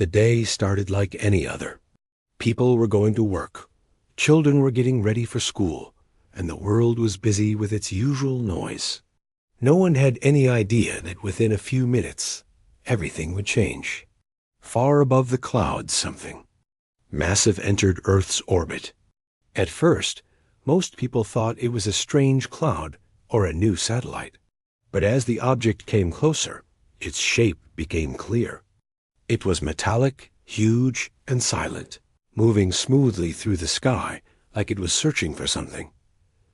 The day started like any other. People were going to work, children were getting ready for school, and the world was busy with its usual noise. No one had any idea that within a few minutes, everything would change. Far above the clouds, something massive entered Earth's orbit. At first, most people thought it was a strange cloud or a new satellite. But as the object came closer, its shape became clear. It was metallic, huge, and silent, moving smoothly through the sky like it was searching for something.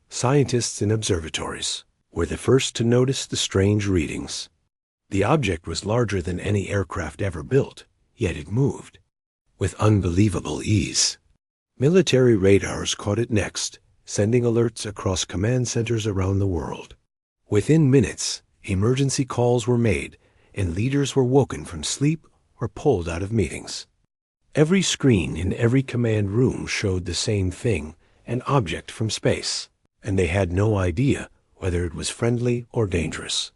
Scientists in observatories were the first to notice the strange readings. The object was larger than any aircraft ever built, yet it moved with unbelievable ease. Military radars caught it next, sending alerts across command centers around the world. Within minutes, emergency calls were made, and leaders were woken from sleep or pulled out of meetings. Every screen in every command room showed the same thing, an object from space, and they had no idea whether it was friendly or dangerous.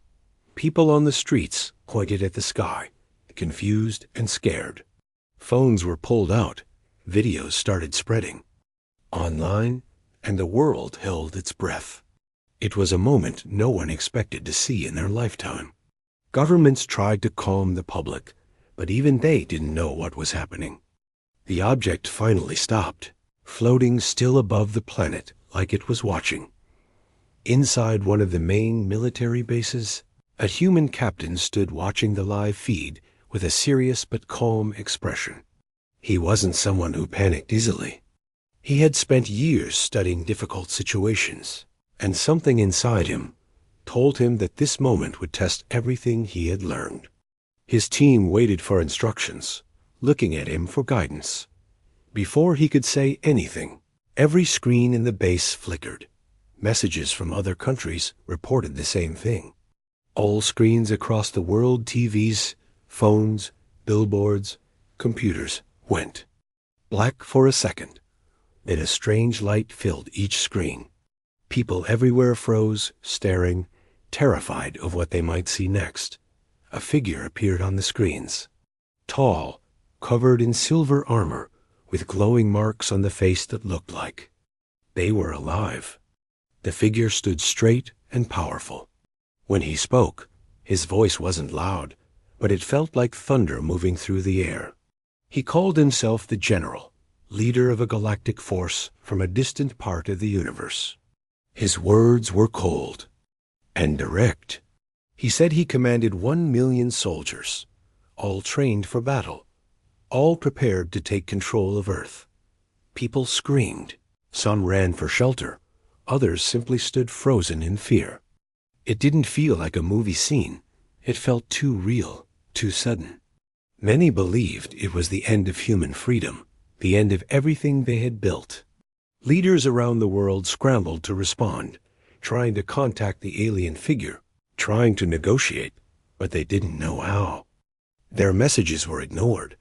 People on the streets pointed at the sky, confused and scared. Phones were pulled out, videos started spreading online, and the world held its breath. It was a moment no one expected to see in their lifetime. Governments tried to calm the public, but even they didn't know what was happening. The object finally stopped, floating still above the planet like it was watching. Inside one of the main military bases, a human captain stood watching the live feed with a serious but calm expression. He wasn't someone who panicked easily. He had spent years studying difficult situations, and something inside him told him that this moment would test everything he had learned. His team waited for instructions, looking at him for guidance. Before he could say anything, every screen in the base flickered. Messages from other countries reported the same thing. All screens across the world, TVs, phones, billboards, computers, went black for a second. Then a strange light filled each screen. People everywhere froze, staring, terrified of what they might see next. A figure appeared on the screens. Tall, covered in silver armor, with glowing marks on the face that looked like they were alive. The figure stood straight and powerful. When he spoke, his voice wasn't loud, but it felt like thunder moving through the air. He called himself the General, leader of a galactic force from a distant part of the universe. His words were cold and direct. He said he commanded 1 million soldiers, all trained for battle, all prepared to take control of Earth. People screamed. Some ran for shelter. Others simply stood frozen in fear. It didn't feel like a movie scene. It felt too real, too sudden. Many believed it was the end of human freedom, the end of everything they had built. Leaders around the world scrambled to respond, trying to contact the alien figure, trying to negotiate, but they didn't know how. Their messages were ignored.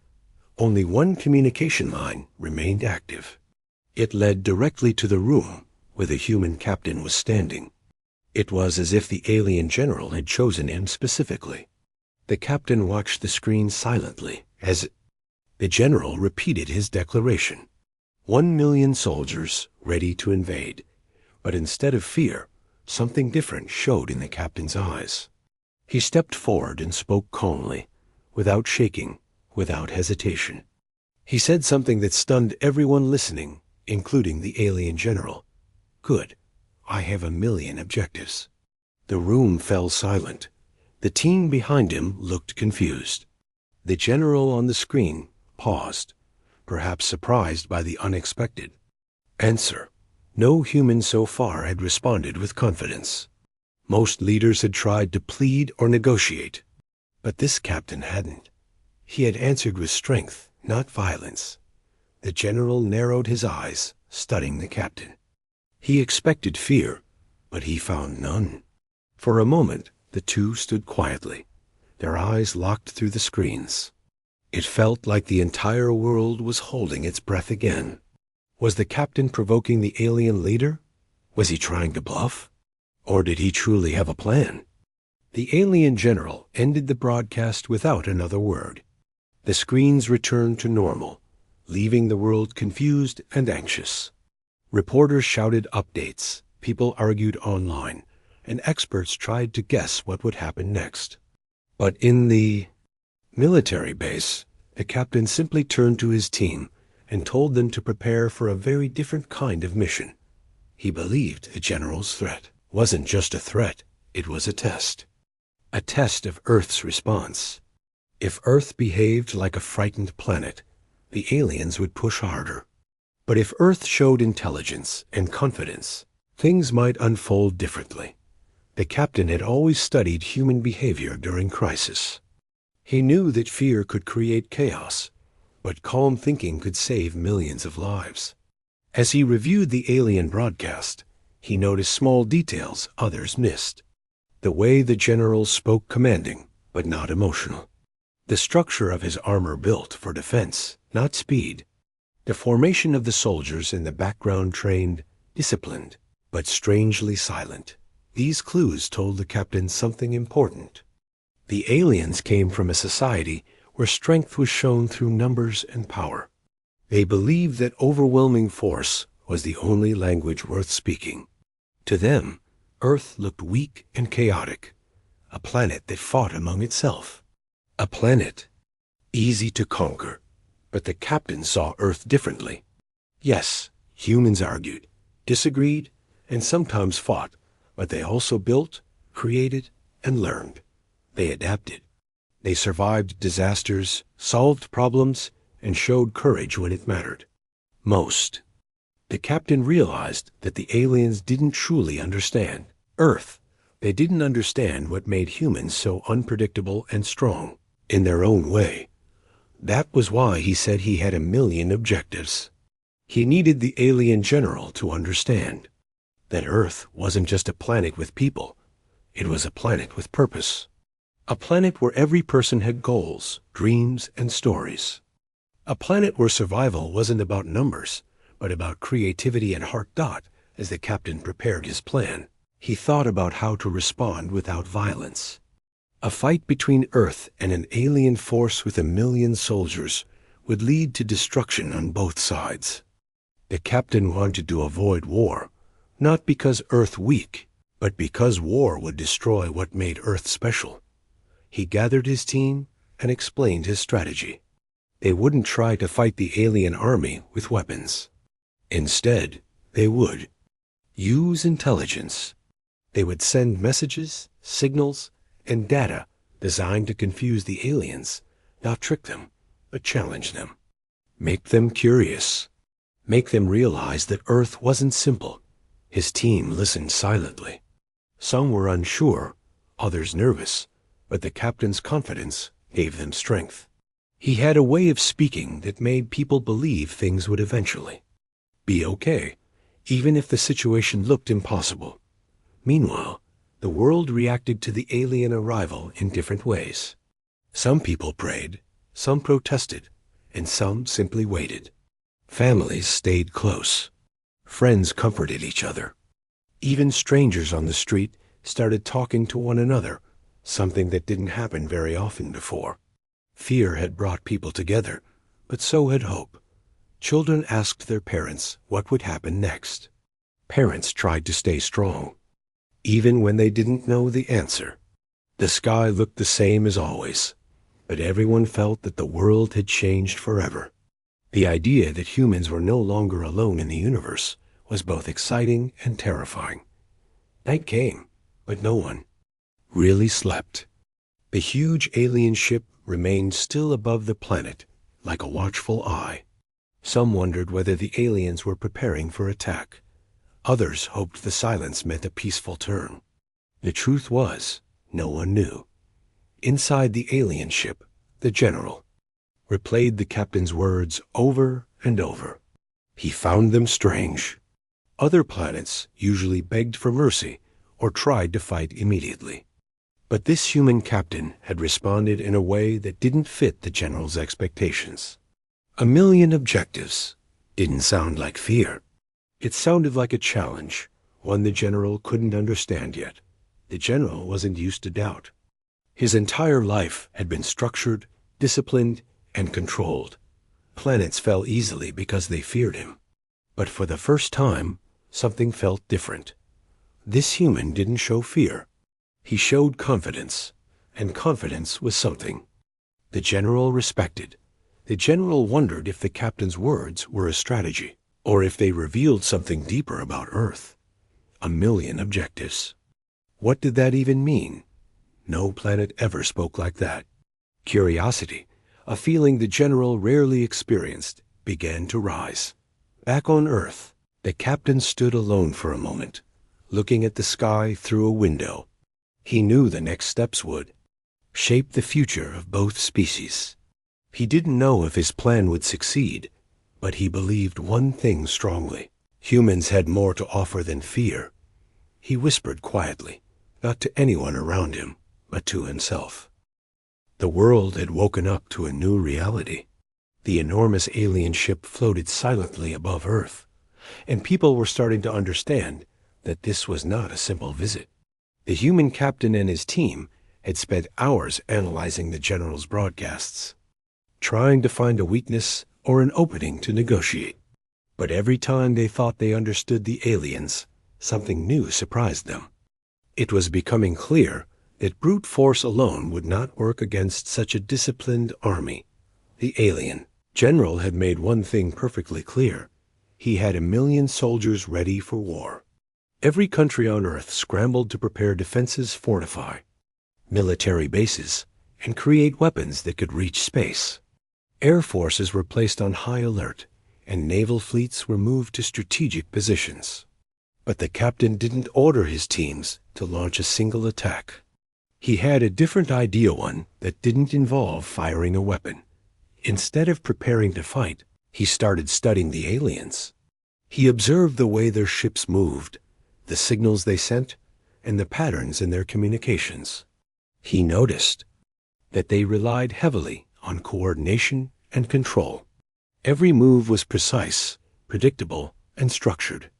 Only one communication line remained active. It led directly to the room where the human captain was standing. It was as if the alien general had chosen him specifically. The captain watched the screen silently as the general repeated his declaration. 1 million soldiers ready to invade. But instead of fear, something different showed in the captain's eyes. He stepped forward and spoke calmly, without shaking, without hesitation. He said something that stunned everyone listening, including the alien general. Good. I have 1 million objectives. The room fell silent. The team behind him looked confused. The general on the screen paused, perhaps surprised by the unexpected answer. No human so far had responded with confidence. Most leaders had tried to plead or negotiate, but this captain hadn't. He had answered with strength, not violence. The general narrowed his eyes, studying the captain. He expected fear, but he found none. For a moment, the two stood quietly, their eyes locked through the screens. It felt like the entire world was holding its breath again. Was the captain provoking the alien leader? Was he trying to bluff? Or did he truly have a plan? The alien general ended the broadcast without another word. The screens returned to normal, leaving the world confused and anxious. Reporters shouted updates, people argued online, and experts tried to guess what would happen next. But in the military base, the captain simply turned to his team and told them to prepare for a very different kind of mission. He believed the general's threat wasn't just a threat, it was a test. A test of Earth's response. If Earth behaved like a frightened planet, the aliens would push harder. But if Earth showed intelligence and confidence, things might unfold differently. The captain had always studied human behavior during crisis. He knew that fear could create chaos, but calm thinking could save millions of lives. As he reviewed the alien broadcast, he noticed small details others missed. The way the general spoke commanding, but not emotional. The structure of his armor built for defense, not speed. The formation of the soldiers in the background trained, disciplined, but strangely silent. These clues told the captain something important. The aliens came from a society where strength was shown through numbers and power. They believed that overwhelming force was the only language worth speaking. To them, Earth looked weak and chaotic, a planet that fought among itself. A planet easy to conquer, but the captain saw Earth differently. Yes, humans argued, disagreed, and sometimes fought, but they also built, created, and learned. They adapted. They survived disasters, solved problems, and showed courage when it mattered. Most. The captain realized that the aliens didn't truly understand Earth. They didn't understand what made humans so unpredictable and strong in their own way. That was why he said he had 1,000,000 objectives. He needed the alien general to understand that Earth wasn't just a planet with people. It was a planet with purpose. A planet where every person had goals, dreams, and stories. A planet where survival wasn't about numbers, but about creativity and heart. As the captain prepared his plan, he thought about how to respond without violence. A fight between Earth and an alien force with 1,000,000 soldiers would lead to destruction on both sides. The captain wanted to avoid war, not because Earth weak, but because war would destroy what made Earth special. He gathered his team and explained his strategy. They wouldn't try to fight the alien army with weapons. Instead, they would use intelligence. They would send messages, signals, and data designed to confuse the aliens, not trick them, but challenge them. Make them curious. Make them realize that Earth wasn't simple. His team listened silently. Some were unsure, others nervous, but the captain's confidence gave them strength. He had a way of speaking that made people believe things would eventually be okay, even if the situation looked impossible. Meanwhile, the world reacted to the alien arrival in different ways. Some people prayed, some protested, and some simply waited. Families stayed close. Friends comforted each other. Even strangers on the street started talking to one another, something that didn't happen very often before. Fear had brought people together, but so had hope. Children asked their parents what would happen next. Parents tried to stay strong, even when they didn't know the answer. The sky looked the same as always, but everyone felt that the world had changed forever. The idea that humans were no longer alone in the universe was both exciting and terrifying. Night came, but no one really slept. The huge alien ship remained still above the planet, like a watchful eye. Some wondered whether the aliens were preparing for attack. Others hoped the silence meant a peaceful turn. The truth was, no one knew. Inside the alien ship, the general replayed the captain's words over and over. He found them strange. Other planets usually begged for mercy or tried to fight immediately. But this human captain had responded in a way that didn't fit the general's expectations. 1,000,000 objectives didn't sound like fear. It sounded like a challenge, one the general couldn't understand yet. The general wasn't used to doubt. His entire life had been structured, disciplined, and controlled. Planets fell easily because they feared him. But for the first time, something felt different. This human didn't show fear. He showed confidence, and confidence was something the general respected. The general wondered if the captain's words were a strategy, or if they revealed something deeper about Earth. 1,000,000 objectives. What did that even mean? No planet ever spoke like that. Curiosity, a feeling the general rarely experienced, began to rise. Back on Earth, the captain stood alone for a moment, looking at the sky through a window. He knew the next steps would shape the future of both species. He didn't know if his plan would succeed, but he believed one thing strongly. Humans had more to offer than fear. He whispered quietly, not to anyone around him, but to himself. The world had woken up to a new reality. The enormous alien ship floated silently above Earth, and people were starting to understand that this was not a simple visit. The human captain and his team had spent hours analyzing the general's broadcasts, trying to find a weakness or an opening to negotiate. But every time they thought they understood the aliens, something new surprised them. It was becoming clear that brute force alone would not work against such a disciplined army. The alien general had made one thing perfectly clear. He had 1,000,000 soldiers ready for war. Every country on Earth scrambled to prepare defenses, fortify military bases, and create weapons that could reach space. Air forces were placed on high alert, and naval fleets were moved to strategic positions. But the captain didn't order his teams to launch a single attack. He had a different idea, one that didn't involve firing a weapon. Instead of preparing to fight, he started studying the aliens. He observed the way their ships moved, the signals they sent, and the patterns in their communications. He noticed that they relied heavily on coordination and control. Every move was precise, predictable, and structured.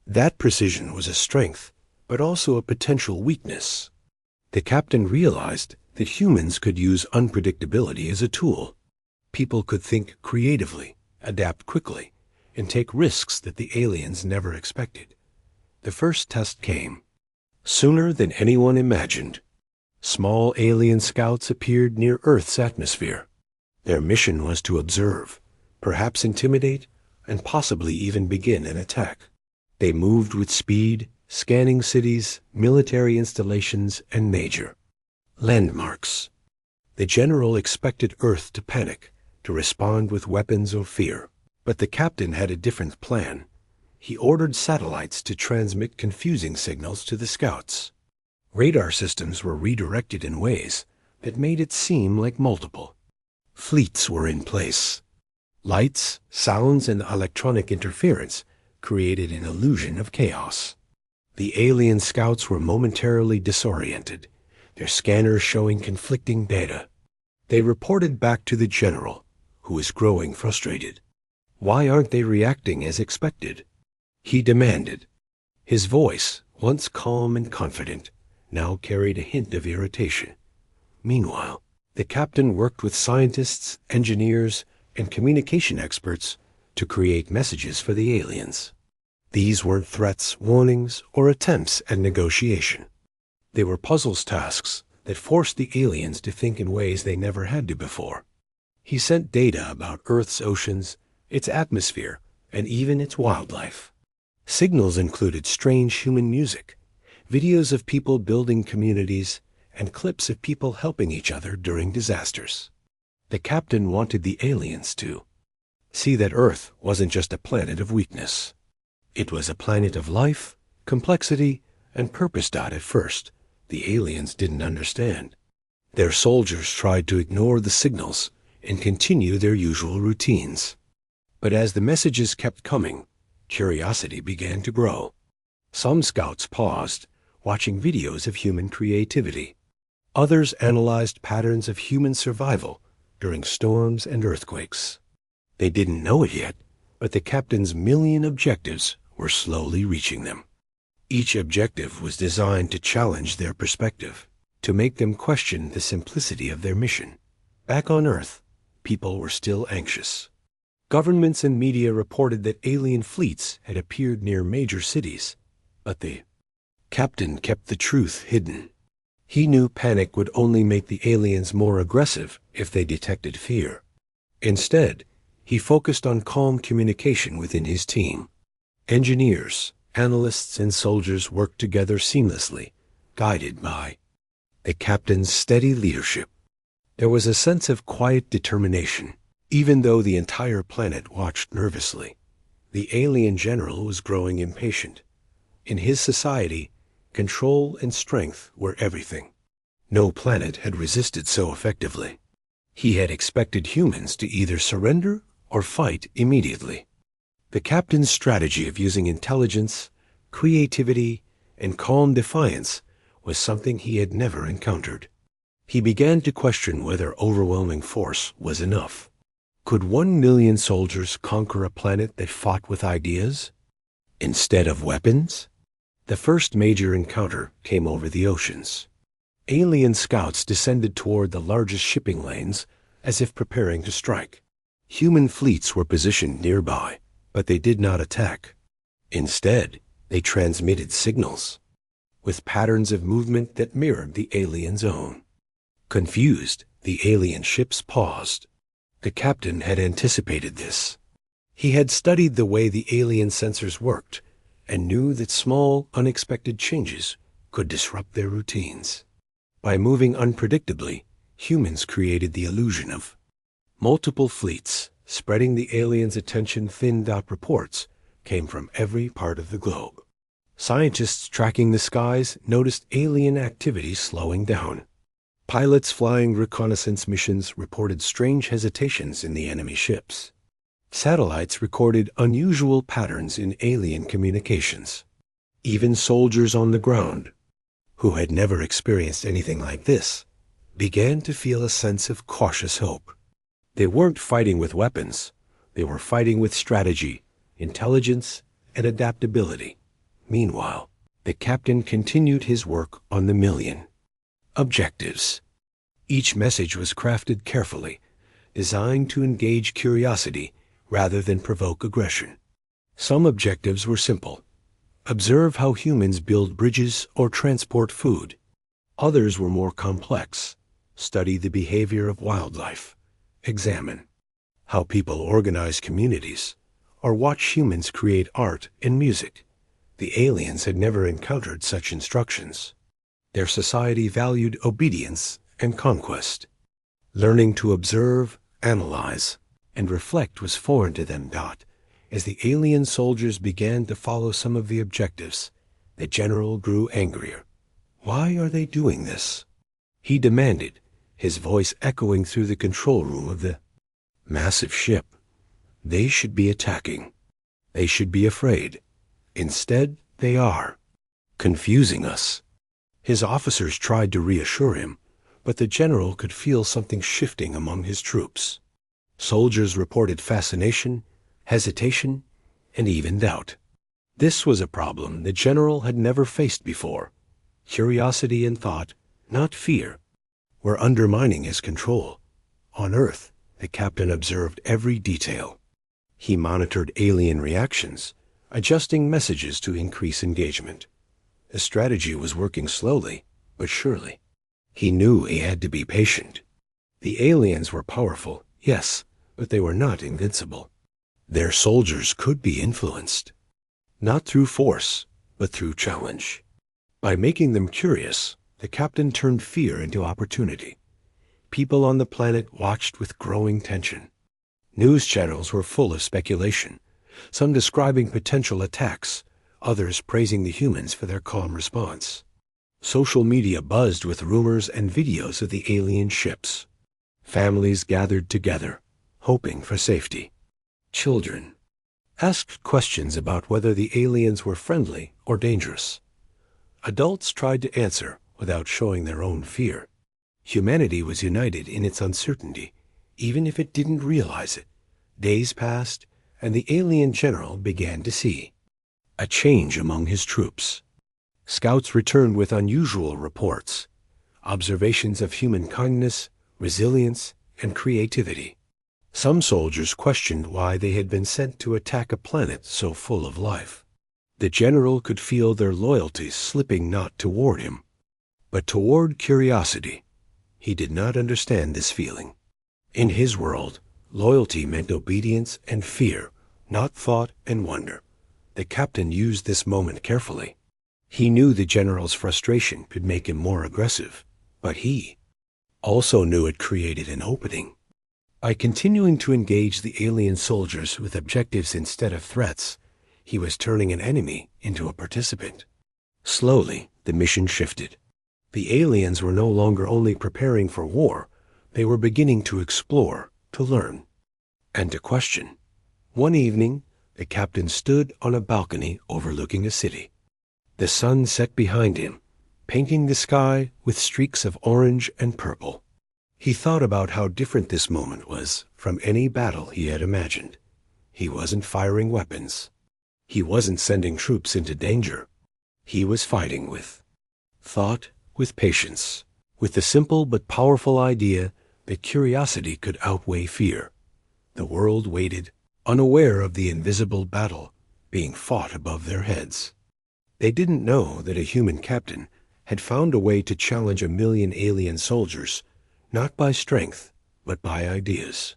That precision was a strength, but also a potential weakness. The captain realized that humans could use unpredictability as a tool. People could think creatively, adapt quickly, and take risks that the aliens never expected. The first test came. Sooner than anyone imagined, small alien scouts appeared near Earth's atmosphere. Their mission was to observe, perhaps intimidate, and possibly even begin an attack. They moved with speed, scanning cities, military installations, and major landmarks. The general expected Earth to panic, to respond with weapons or fear. But the captain had a different plan. He ordered satellites to transmit confusing signals to the scouts. Radar systems were redirected in ways that made it seem like multiple fleets were in place. Lights, sounds, and electronic interference created an illusion of chaos. The alien scouts were momentarily disoriented, their scanners showing conflicting data. They reported back to the general, who was growing frustrated. Why aren't they reacting as expected? He demanded. His voice, once calm and confident, now carried a hint of irritation. Meanwhile, the captain worked with scientists, engineers, and communication experts to create messages for the aliens. These weren't threats, warnings, or attempts at negotiation. They were puzzles tasks that forced the aliens to think in ways they never had to before. He sent data about Earth's oceans, its atmosphere, and even its wildlife. Signals included strange human music, videos of people building communities, and clips of people helping each other during disasters. The captain wanted the aliens to see that Earth wasn't just a planet of weakness. It was a planet of life, complexity, and purpose. At first, the aliens didn't understand. Their soldiers tried to ignore the signals and continue their usual routines. But as the messages kept coming, curiosity began to grow. Some scouts paused, watching videos of human creativity. Others analyzed patterns of human survival during storms and earthquakes. They didn't know it yet, but the captain's 1,000,000 objectives were slowly reaching them. Each objective was designed to challenge their perspective, to make them question the simplicity of their mission. Back on Earth, people were still anxious. Governments and media reported that alien fleets had appeared near major cities, but the captain kept the truth hidden. He knew panic would only make the aliens more aggressive if they detected fear. Instead, he focused on calm communication within his team. Engineers, analysts, and soldiers worked together seamlessly, guided by the captain's steady leadership. There was a sense of quiet determination, even though the entire planet watched nervously. The alien general was growing impatient. In his society, control and strength were everything. No planet had resisted so effectively. He had expected humans to either surrender or fight immediately. The captain's strategy of using intelligence, creativity, and calm defiance was something he had never encountered. He began to question whether overwhelming force was enough. Could 1 million soldiers conquer a planet that fought with ideas instead of weapons? The first major encounter came over the oceans. Alien scouts descended toward the largest shipping lanes as if preparing to strike. Human fleets were positioned nearby, but they did not attack. Instead, they transmitted signals with patterns of movement that mirrored the aliens' own. Confused, the alien ships paused. The captain had anticipated this. He had studied the way the alien sensors worked and knew that small, unexpected changes could disrupt their routines. By moving unpredictably, humans created the illusion of multiple fleets. Spreading the aliens' attention, thinned-out reports came from every part of the globe. Scientists tracking the skies noticed alien activity slowing down. Pilots flying reconnaissance missions reported strange hesitations in the enemy ships. Satellites recorded unusual patterns in alien communications. Even soldiers on the ground, who had never experienced anything like this, began to feel a sense of cautious hope. They weren't fighting with weapons. They were fighting with strategy, intelligence, and adaptability. Meanwhile, the captain continued his work on the MillIon. Objectives. Each message was crafted carefully, designed to engage curiosity rather than provoke aggression. Some objectives were simple. Observe how humans build bridges or transport food. Others were more complex. Study the behavior of wildlife. Examine how people organize communities, or watch humans create art and music. The aliens had never encountered such instructions. Their society valued obedience and conquest. Learning to observe, analyze, and reflect was foreign to them. As the alien soldiers began to follow some of the objectives, the general grew angrier. Why are they doing this? He demanded, his voice echoing through the control room of the massive ship. They should be attacking. They should be afraid. Instead, they are confusing us. His officers tried to reassure him, but the general could feel something shifting among his troops. Soldiers reported fascination, hesitation, and even doubt. This was a problem the general had never faced before. Curiosity and thought, not fear, were undermining his control. On Earth, the captain observed every detail. He monitored alien reactions, adjusting messages to increase engagement. The strategy was working slowly, but surely. He knew he had to be patient. The aliens were powerful, yes, but they were not invincible. Their soldiers could be influenced, not through force, but through challenge. By making them curious, the captain turned fear into opportunity. People on the planet watched with growing tension. News channels were full of speculation, some describing potential attacks, others praising the humans for their calm response. Social media buzzed with rumors and videos of the alien ships. Families gathered together, hoping for safety. Children asked questions about whether the aliens were friendly or dangerous. Adults tried to answer without showing their own fear. Humanity was united in its uncertainty, even if it didn't realize it. Days passed, and the alien general began to see a change among his troops. Scouts returned with unusual reports, observations of human kindness, resilience, and creativity. Some soldiers questioned why they had been sent to attack a planet so full of life. The general could feel their loyalties slipping not toward him, but toward curiosity. He did not understand this feeling. In his world, loyalty meant obedience and fear, not thought and wonder. The captain used this moment carefully. He knew the general's frustration could make him more aggressive, but he also knew it created an opening. By continuing to engage the alien soldiers with objectives instead of threats, he was turning an enemy into a participant. Slowly, the mission shifted. The aliens were no longer only preparing for war, they were beginning to explore, to learn, and to question. One evening, the captain stood on a balcony overlooking a city. The sun set behind him, painting the sky with streaks of orange and purple. He thought about how different this moment was from any battle he had imagined. He wasn't firing weapons. He wasn't sending troops into danger. He was fighting with thought, with patience, with the simple but powerful idea that curiosity could outweigh fear. The world waited, unaware of the invisible battle being fought above their heads. They didn't know that a human captain had found a way to challenge 1,000,000 alien soldiers, not by strength, but by ideas.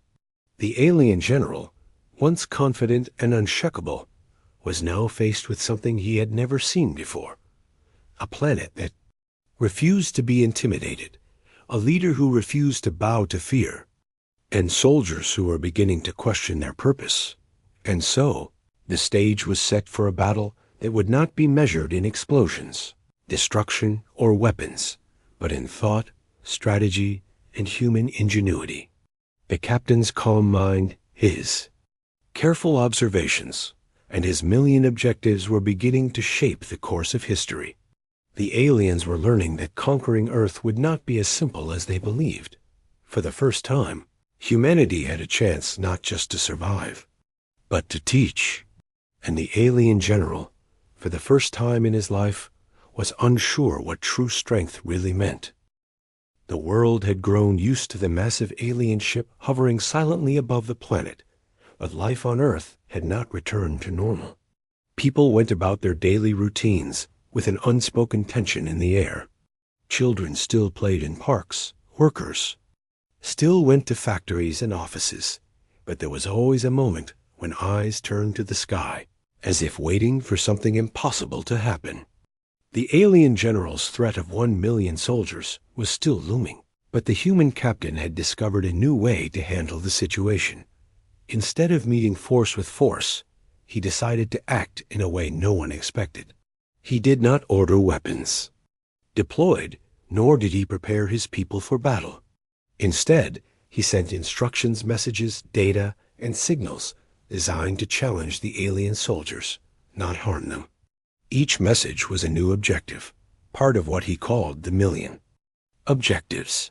The alien general, once confident and unshakable, was now faced with something he had never seen before. A planet that refused to be intimidated, a leader who refused to bow to fear, and soldiers who were beginning to question their purpose. And so, the stage was set for a battle that would not be measured in explosions, destruction, or weapons, but in thought, strategy, and human ingenuity. The captain's calm mind, his careful observations, and his 1,000,000 objectives were beginning to shape the course of history. The aliens were learning that conquering Earth would not be as simple as they believed. For the first time, humanity had a chance not just to survive, but to teach. And the alien general, for the first time in his life, was unsure what true strength really meant. The world had grown used to the massive alien ship hovering silently above the planet, but life on Earth had not returned to normal. People went about their daily routines with an unspoken tension in the air. Children still played in parks, workers still went to factories and offices, but there was always a moment when eyes turned to the sky, as if waiting for something impossible to happen. The alien general's threat of 1,000,000 soldiers was still looming, but the human captain had discovered a new way to handle the situation. Instead of meeting force with force, he decided to act in a way no one expected. He did not order weapons deployed, nor did he prepare his people for battle. Instead, he sent instructions, messages, data, and signals designed to challenge the alien soldiers, not harm them. Each message was a new objective, part of what he called the MillIon. Objectives.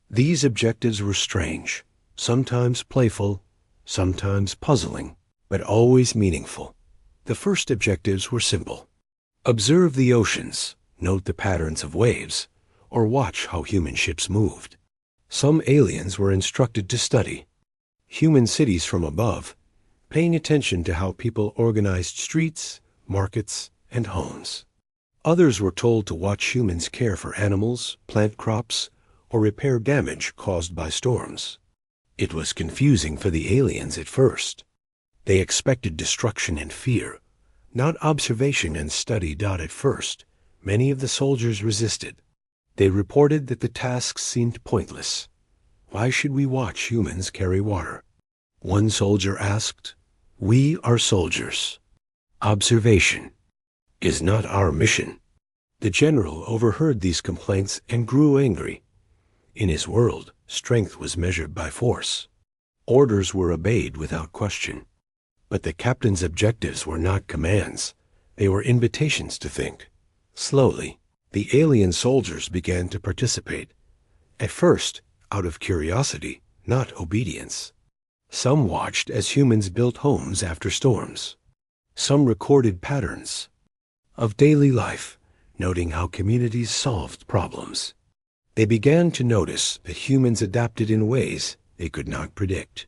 These objectives were strange, sometimes playful, sometimes puzzling, but always meaningful. The first objectives were simple. Observe the oceans, note the patterns of waves, or watch how human ships moved. Some aliens were instructed to study human cities from above, paying attention to how people organized streets, markets, and homes. Others were told to watch humans care for animals, plant crops, or repair damage caused by storms. It was confusing for the aliens at first. They expected destruction and fear, not observation and study. At first, many of the soldiers resisted. They reported that the tasks seemed pointless. Why should we watch humans carry water? One soldier asked, "We are soldiers. Observation is not our mission." The general overheard these complaints and grew angry. In his world, strength was measured by force. Orders were obeyed without question. But the captain's objectives were not commands. They were invitations to think. Slowly, the alien soldiers began to participate. At first, out of curiosity, not obedience. Some watched as humans built homes after storms. Some recorded patterns of daily life, noting how communities solved problems. They began to notice that humans adapted in ways they could not predict.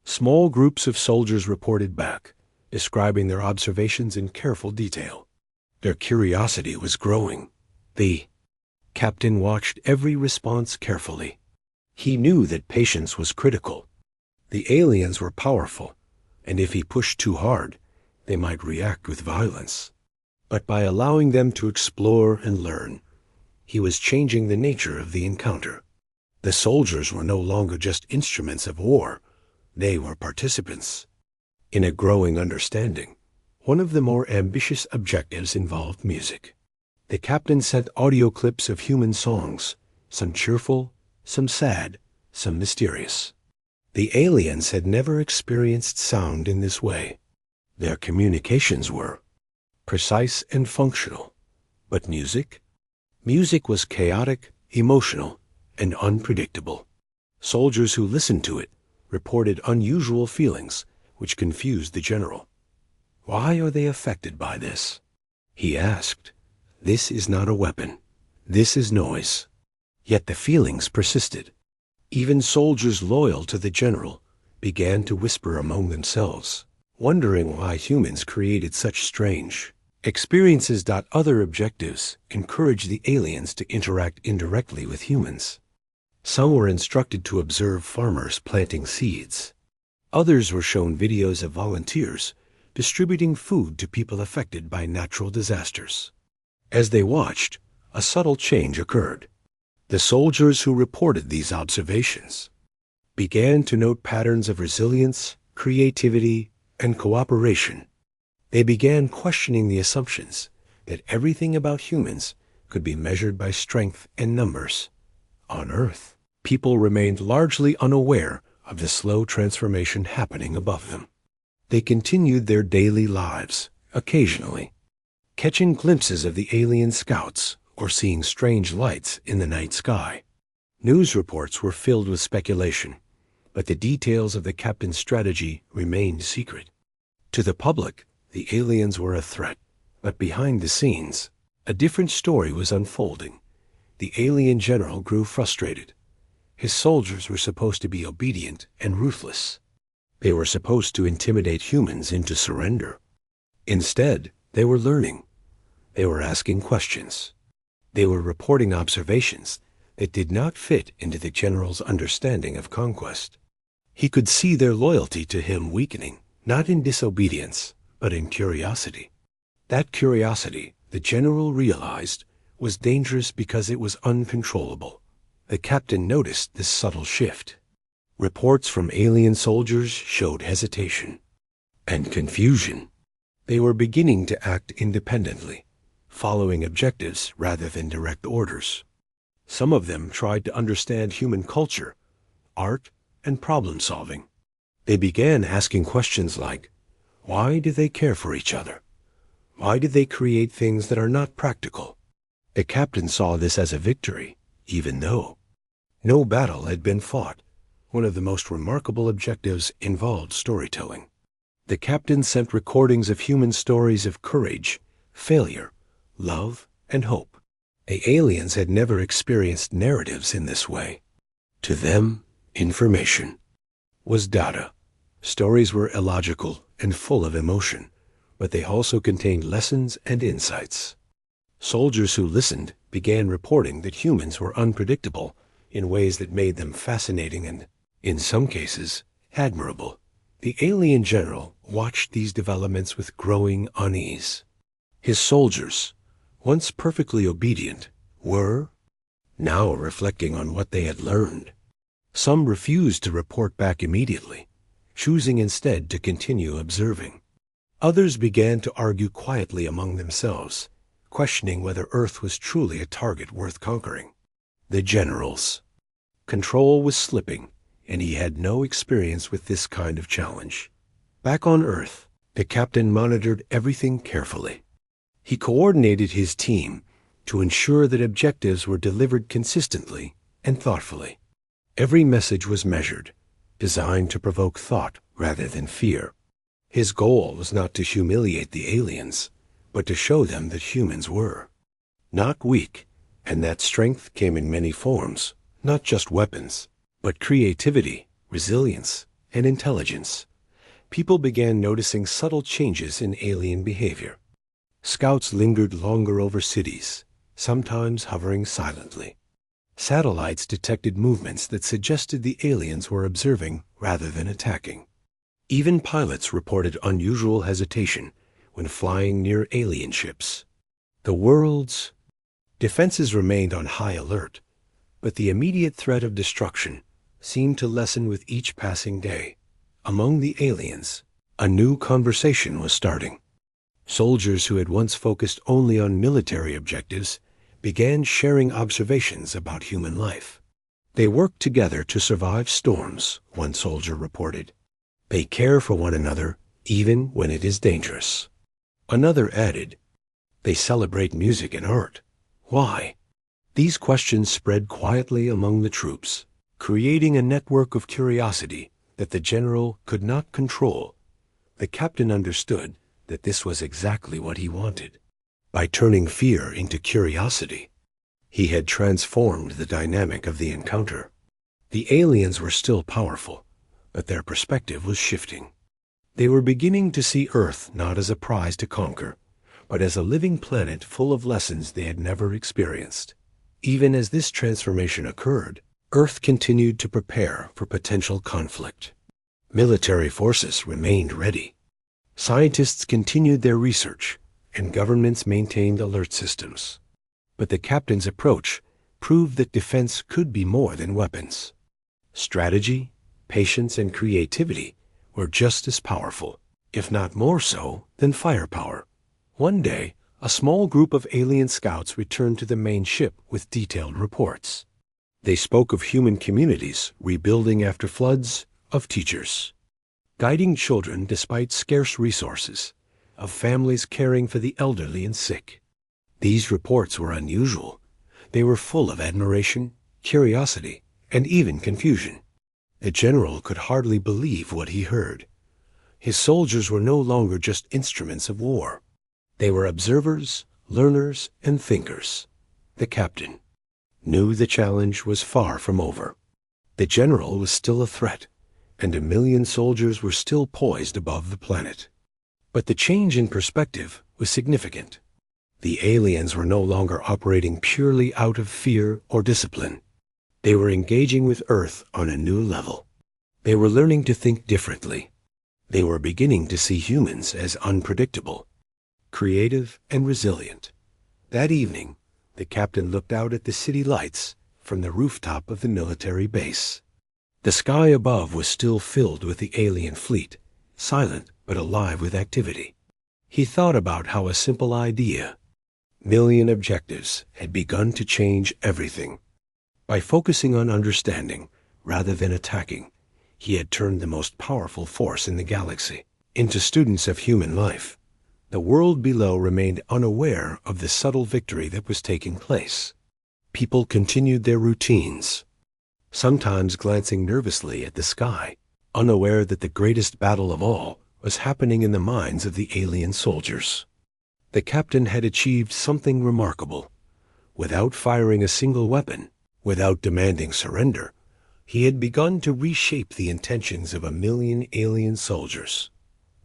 Small groups of soldiers reported back, describing their observations in careful detail. Their curiosity was growing. The captain watched every response carefully. He knew that patience was critical. The aliens were powerful, and if he pushed too hard, they might react with violence. But by allowing them to explore and learn, he was changing the nature of the encounter. The soldiers were no longer just instruments of war. They were participants. In a growing understanding, one of the more ambitious objectives involved music. The captain sent audio clips of human songs, some cheerful, some sad, some mysterious. The aliens had never experienced sound in this way. Their communications were precise and functional. But music? Music was chaotic, emotional, and unpredictable. Soldiers who listened to it reported unusual feelings, which confused the general. Why are they affected by this? He asked. This is not a weapon. This is noise. Yet the feelings persisted. Even soldiers loyal to the general began to whisper among themselves, wondering why humans created such strange experiences. Other objectives encouraged the aliens to interact indirectly with humans. Some were instructed to observe farmers planting seeds. Others were shown videos of volunteers distributing food to people affected by natural disasters. As they watched, a subtle change occurred. The soldiers who reported these observations began to note patterns of resilience, creativity, and cooperation. They began questioning the assumptions that everything about humans could be measured by strength and numbers. On Earth, people remained largely unaware of the slow transformation happening above them. They continued their daily lives, occasionally catching glimpses of the alien scouts or seeing strange lights in the night sky. News reports were filled with speculation, but the details of the captain's strategy remained secret. To the public, the aliens were a threat, but behind the scenes, a different story was unfolding. The alien general grew frustrated. His soldiers were supposed to be obedient and ruthless. They were supposed to intimidate humans into surrender. Instead, they were learning. They were asking questions. They were reporting observations that did not fit into the general's understanding of conquest. He could see their loyalty to him weakening, not in disobedience, but in curiosity. That curiosity, the general realized, was dangerous because it was uncontrollable. The captain noticed this subtle shift. Reports from alien soldiers showed hesitation and confusion. They were beginning to act independently, following objectives rather than direct orders. Some of them tried to understand human culture, art, and problem-solving. They began asking questions like, why do they care for each other? Why do they create things that are not practical? The captain saw this as a victory, even though no battle had been fought. One of the most remarkable objectives involved storytelling. The captain sent recordings of human stories of courage, failure, love, and hope. The aliens had never experienced narratives in this way. To them, information was data. Stories were illogical and full of emotion, but they also contained lessons and insights. Soldiers who listened began reporting that humans were unpredictable in ways that made them fascinating and, in some cases, admirable. The alien general watched these developments with growing unease. His soldiers, once perfectly obedient, were now reflecting on what they had learned. Some refused to report back immediately, choosing instead to continue observing. Others began to argue quietly among themselves, questioning whether Earth was truly a target worth conquering. The general's control was slipping, and he had no experience with this kind of challenge. Back on Earth, the captain monitored everything carefully. He coordinated his team to ensure that objectives were delivered consistently and thoughtfully. Every message was measured, designed to provoke thought rather than fear. His goal was not to humiliate the aliens, but to show them that humans were not weak, and that strength came in many forms, not just weapons, but creativity, resilience, and intelligence, people began noticing subtle changes in alien behavior. Scouts lingered longer over cities, sometimes hovering silently. Satellites detected movements that suggested the aliens were observing rather than attacking. Even pilots reported unusual hesitation when flying near alien ships. The world's defenses remained on high alert, but the immediate threat of destruction seemed to lessen with each passing day. Among the aliens, a new conversation was starting. Soldiers who had once focused only on military objectives began sharing observations about human life. They worked together to survive storms, one soldier reported. They care for one another even when it is dangerous. Another added, they celebrate music and art. Why? These questions spread quietly among the troops, creating a network of curiosity that the general could not control. The captain understood that this was exactly what he wanted. By turning fear into curiosity, he had transformed the dynamic of the encounter. The aliens were still powerful, but their perspective was shifting. They were beginning to see Earth not as a prize to conquer, but as a living planet full of lessons they had never experienced. Even as this transformation occurred, Earth continued to prepare for potential conflict. Military forces remained ready. Scientists continued their research, and governments maintained alert systems. But the captain's approach proved that defense could be more than weapons. Strategy, patience, and creativity were just as powerful, if not more so, than firepower. One day, a small group of alien scouts returned to the main ship with detailed reports. They spoke of human communities rebuilding after floods, of teachers guiding children despite scarce resources, of families caring for the elderly and sick. These reports were unusual. They were full of admiration, curiosity, and even confusion. The general could hardly believe what he heard. His soldiers were no longer just instruments of war. They were observers, learners, and thinkers. The captain knew the challenge was far from over. The general was still a threat, and 1,000,000 soldiers were still poised above the planet. But the change in perspective was significant. The aliens were no longer operating purely out of fear or discipline. They were engaging with Earth on a new level. They were learning to think differently. They were beginning to see humans as unpredictable, creative, and resilient. That evening, the captain looked out at the city lights from the rooftop of the military base. The sky above was still filled with the alien fleet, silent but alive with activity. He thought about how a simple idea, MillIon objectives, had begun to change everything. By focusing on understanding rather than attacking, he had turned the most powerful force in the galaxy into students of human life. The world below remained unaware of the subtle victory that was taking place. People continued their routines, sometimes glancing nervously at the sky, unaware that the greatest battle of all was happening in the minds of the alien soldiers. The captain had achieved something remarkable. Without firing a single weapon, without demanding surrender, he had begun to reshape the intentions of 1,000,000 alien soldiers.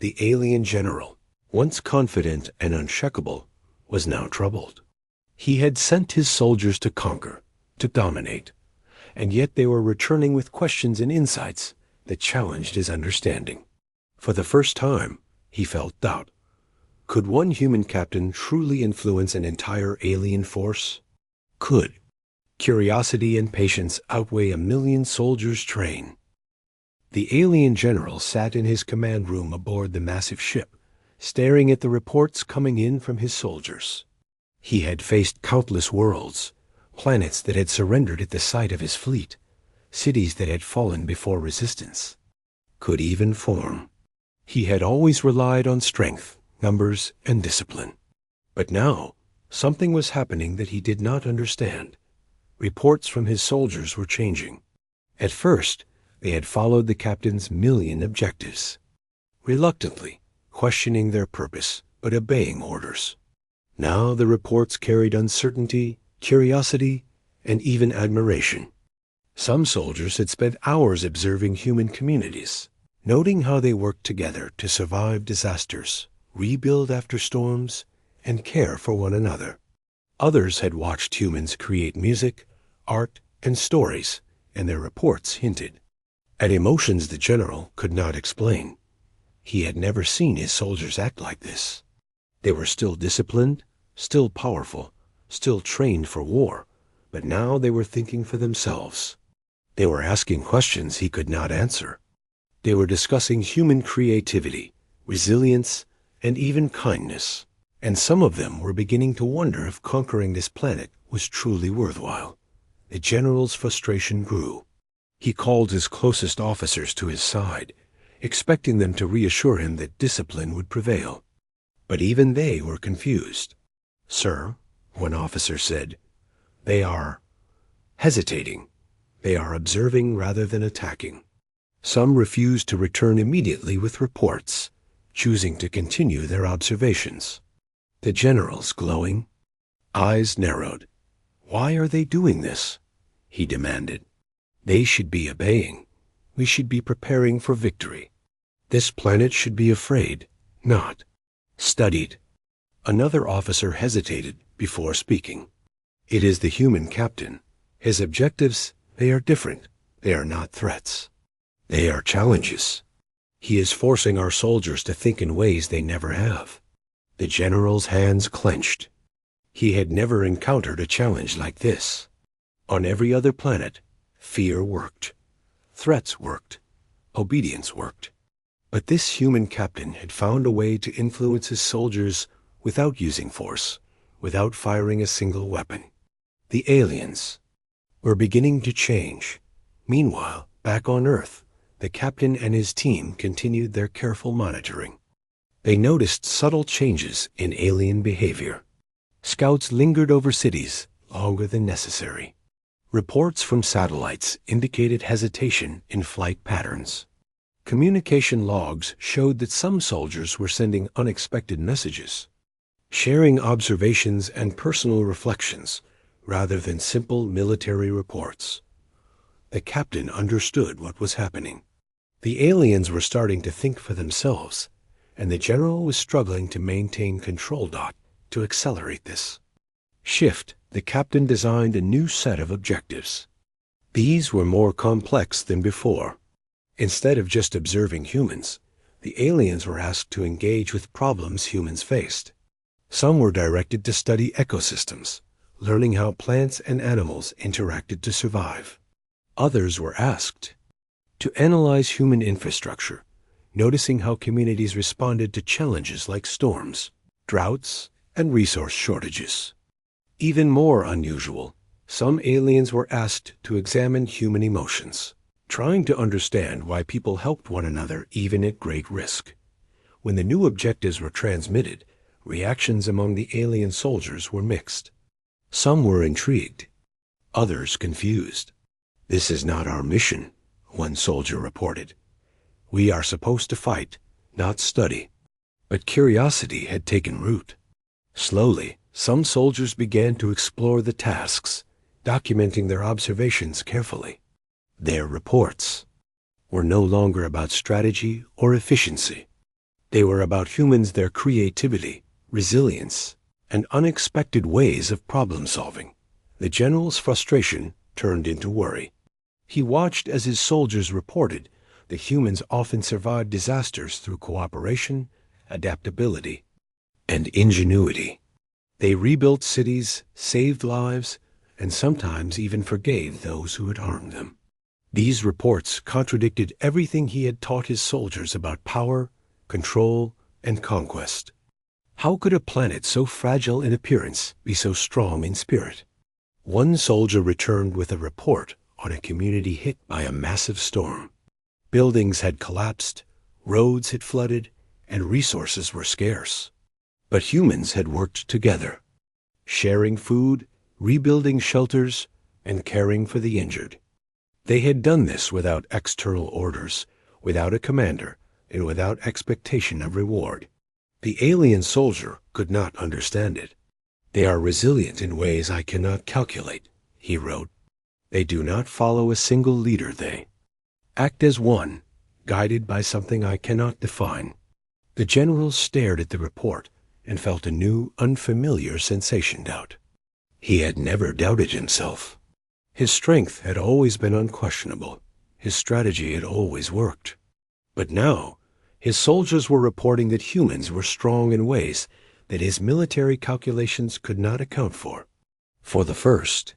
The alien general, once confident and unshakable, was now troubled. He had sent his soldiers to conquer, to dominate, and yet they were returning with questions and insights that challenged his understanding. For the first time, he felt doubt. Could one human captain truly influence an entire alien force? Could curiosity and patience outweigh 1,000,000 soldiers' train? The alien general sat in his command room aboard the massive ship, staring at the reports coming in from his soldiers. He had faced countless worlds, planets that had surrendered at the sight of his fleet, cities that had fallen before resistance could even form. He had always relied on strength, numbers, and discipline. But now, something was happening that he did not understand. Reports from his soldiers were changing. At first, they had followed the captain's MillIon objectives, reluctantly, questioning their purpose, but obeying orders. Now the reports carried uncertainty, curiosity, and even admiration. Some soldiers had spent hours observing human communities, noting how they worked together to survive disasters, rebuild after storms, and care for one another. Others had watched humans create music, art, and stories, and their reports hinted at emotions the general could not explain. He had never seen his soldiers act like this. They were still disciplined, still powerful, still trained for war, but now they were thinking for themselves. They were asking questions he could not answer. They were discussing human creativity, resilience, and even kindness. And some of them were beginning to wonder if conquering this planet was truly worthwhile. The general's frustration grew. He called his closest officers to his side, expecting them to reassure him that discipline would prevail. But even they were confused. "Sir," one officer said, "they are hesitating. They are observing rather than attacking." Some refused to return immediately with reports, choosing to continue their observations. The general's glowing eyes narrowed. "Why are they doing this?" he demanded. "They should be obeying. We should be preparing for victory. This planet should be afraid, not studied." Another officer hesitated before speaking. "It is the human captain. His objectives, they are different. They are not threats. They are challenges. He is forcing our soldiers to think in ways they never have." The general's hands clenched. He had never encountered a challenge like this. On every other planet, fear worked. Threats worked. Obedience worked. But this human captain had found a way to influence his soldiers without using force, without firing a single weapon. The aliens were beginning to change. Meanwhile, back on Earth, the captain and his team continued their careful monitoring. They noticed subtle changes in alien behavior. Scouts lingered over cities longer than necessary. Reports from satellites indicated hesitation in flight patterns. Communication logs showed that some soldiers were sending unexpected messages, sharing observations and personal reflections rather than simple military reports. The captain understood what was happening. The aliens were starting to think for themselves, and the general was struggling to maintain control. To accelerate this shift, the captain designed a new set of objectives. These were more complex than before. Instead of just observing humans, the aliens were asked to engage with problems humans faced. Some were directed to study ecosystems, learning how plants and animals interacted to survive. Others were asked to analyze human infrastructure, noticing how communities responded to challenges like storms, droughts, and resource shortages. Even more unusual, some aliens were asked to examine human emotions, trying to understand why people helped one another even at great risk. When the new objectives were transmitted, reactions among the alien soldiers were mixed. Some were intrigued, others confused. "This is not our mission," one soldier reported. "We are supposed to fight, not study." But curiosity had taken root. Slowly, some soldiers began to explore the tasks, documenting their observations carefully. Their reports were no longer about strategy or efficiency. They were about humans, their creativity, resilience, and unexpected ways of problem solving. The general's frustration turned into worry. He watched as his soldiers reported that humans often survived disasters through cooperation, adaptability, and ingenuity. They rebuilt cities, saved lives, and sometimes even forgave those who had harmed them. These reports contradicted everything he had taught his soldiers about power, control, and conquest. How could a planet so fragile in appearance be so strong in spirit? One soldier returned with a report on a community hit by a massive storm. Buildings had collapsed, roads had flooded, and resources were scarce. But humans had worked together, sharing food, rebuilding shelters, and caring for the injured. They had done this without external orders, without a commander, and without expectation of reward. The alien soldier could not understand it. "They are resilient in ways I cannot calculate," he wrote. "They do not follow a single leader. They act as one, guided by something I cannot define. The general stared at the report and felt a new, unfamiliar sensation doubt. He had never doubted himself. His strength had always been unquestionable. His strategy had always worked. But now, his soldiers were reporting that humans were strong in ways that his military calculations could not account for. For the first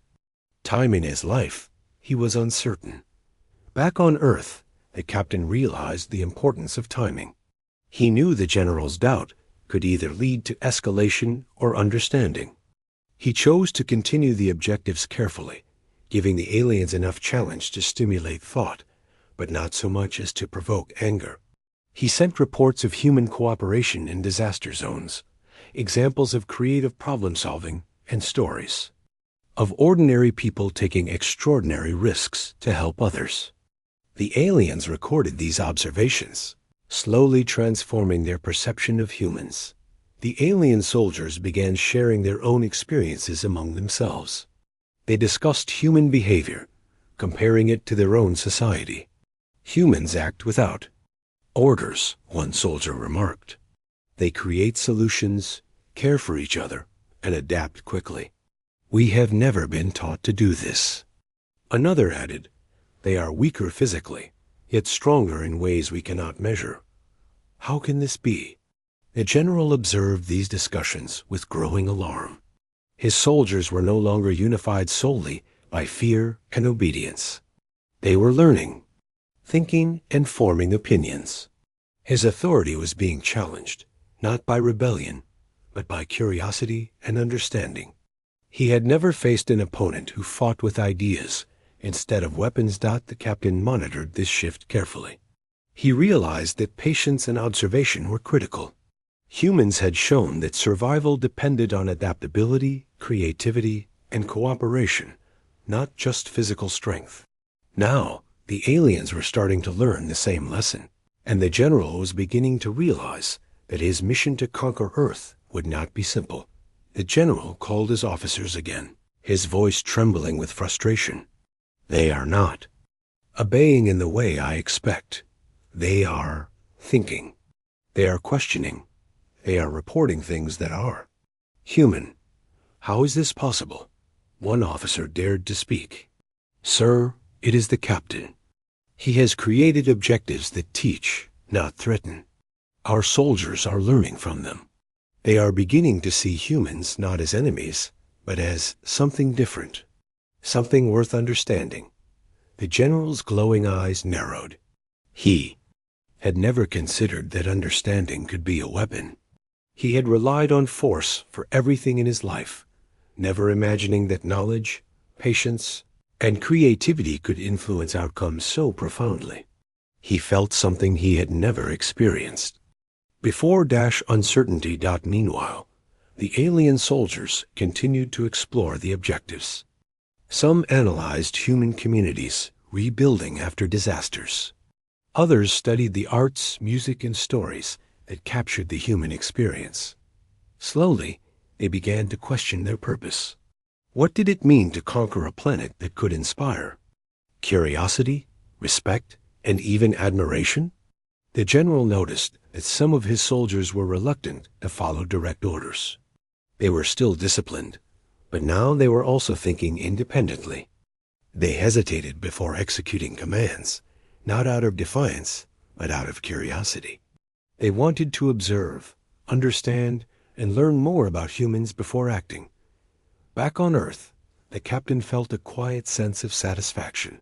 time in his life, he was uncertain. Back on Earth, the captain realized the importance of timing. He knew the general's doubt could either lead to escalation or understanding. He chose to continue the objectives carefully, giving the aliens enough challenge to stimulate thought, but not so much as to provoke anger. He sent reports of human cooperation in disaster zones, examples of creative problem-solving, and stories of ordinary people taking extraordinary risks to help others. The aliens recorded these observations, slowly transforming their perception of humans. The alien soldiers began sharing their own experiences among themselves. They discussed human behavior, comparing it to their own society. Humans act without orders, one soldier remarked. They create solutions, care for each other, and adapt quickly. We have never been taught to do this. Another added, they are weaker physically, yet stronger in ways we cannot measure. How can this be? The general observed these discussions with growing alarm. His soldiers were no longer unified solely by fear and obedience. They were learning, thinking, and forming opinions. His authority was being challenged, not by rebellion, but by curiosity and understanding. He had never faced an opponent who fought with ideas instead of weapons. The captain monitored this shift carefully. He realized that patience and observation were critical. Humans had shown that survival depended on adaptability, creativity, and cooperation, not just physical strength. Now, the aliens were starting to learn the same lesson, and the general was beginning to realize that his mission to conquer Earth would not be simple. The general called his officers again, his voice trembling with frustration. They are not obeying in the way I expect. They are thinking. They are questioning. They are reporting things that are human. How is this possible? One officer dared to speak. Sir, it is the captain. He has created objectives that teach, not threaten. Our soldiers are learning from them. They are beginning to see humans not as enemies, but as something different, something worth understanding. The general's glowing eyes narrowed. He had never considered that understanding could be a weapon. He had relied on force for everything in his life, never imagining that knowledge, patience, and creativity could influence outcomes so profoundly. He felt something he had never experienced. Before uncertainty. Meanwhile, the alien soldiers continued to explore the objectives. Some analyzed human communities rebuilding after disasters. Others studied the arts, music, and stories that captured the human experience. Slowly, they began to question their purpose. What did it mean to conquer a planet that could inspire curiosity, respect, and even admiration? The general noticed that some of his soldiers were reluctant to follow direct orders. They were still disciplined, but now they were also thinking independently. They hesitated before executing commands, not out of defiance, but out of curiosity. They wanted to observe, understand, and learn more about humans before acting. Back on Earth, the captain felt a quiet sense of satisfaction.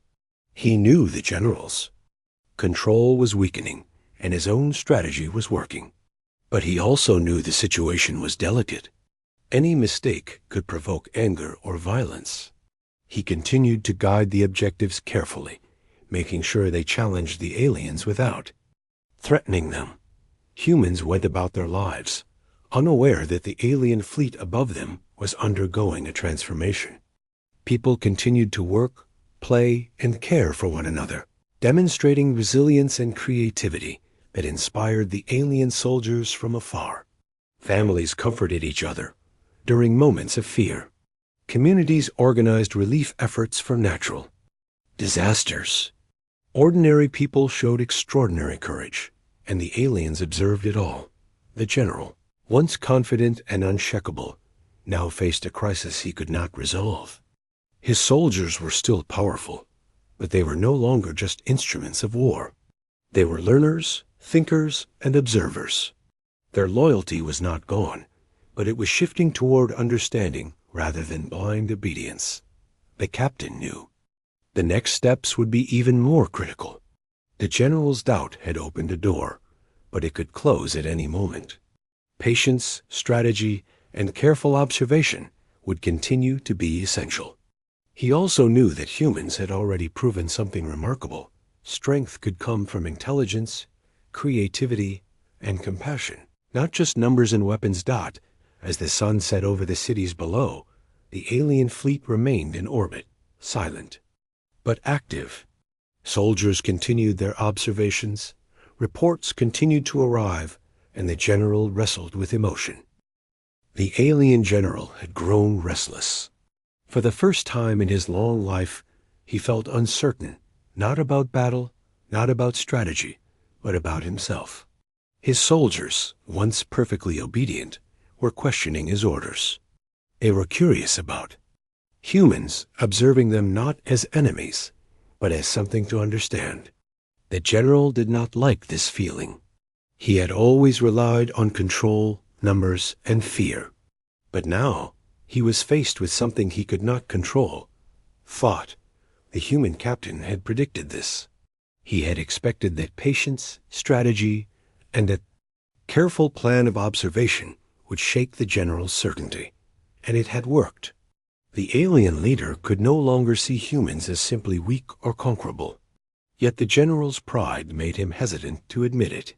He knew the generals. Control was weakening, and his own strategy was working. But he also knew the situation was delicate. Any mistake could provoke anger or violence. He continued to guide the objectives carefully, making sure they challenged the aliens without threatening them. Humans went about their lives, unaware that the alien fleet above them was undergoing a transformation. People continued to work, play, and care for one another, demonstrating resilience and creativity that inspired the alien soldiers from afar. Families comforted each other during moments of fear. Communities organized relief efforts for natural disasters. Ordinary people showed extraordinary courage, and the aliens observed it all. The general, once confident and unshakable, now faced a crisis he could not resolve. His soldiers were still powerful, but they were no longer just instruments of war. They were learners, thinkers, and observers. Their loyalty was not gone, but it was shifting toward understanding rather than blind obedience. The captain knew. The next steps would be even more critical. The general's doubt had opened a door, but it could close at any moment. Patience, strategy, and careful observation would continue to be essential. He also knew that humans had already proven something remarkable. Strength could come from intelligence, creativity, and compassion. Not just numbers and weapons. As the sun set over the cities below, the alien fleet remained in orbit, silent, but active. Soldiers continued their observations, reports continued to arrive, and the general wrestled with emotion. The alien general had grown restless. For the first time in his long life, he felt uncertain, not about battle, not about strategy, but about himself. His soldiers, once perfectly obedient, were questioning his orders. They were curious about humans, observing them not as enemies, but as something to understand. The general did not like this feeling. He had always relied on control, numbers, and fear. But now he was faced with something he could not control. Thought. The human captain had predicted this. He had expected that patience, strategy, and a careful plan of observation would shake the general's certainty. And it had worked. The alien leader could no longer see humans as simply weak or conquerable. Yet the general's pride made him hesitant to admit it.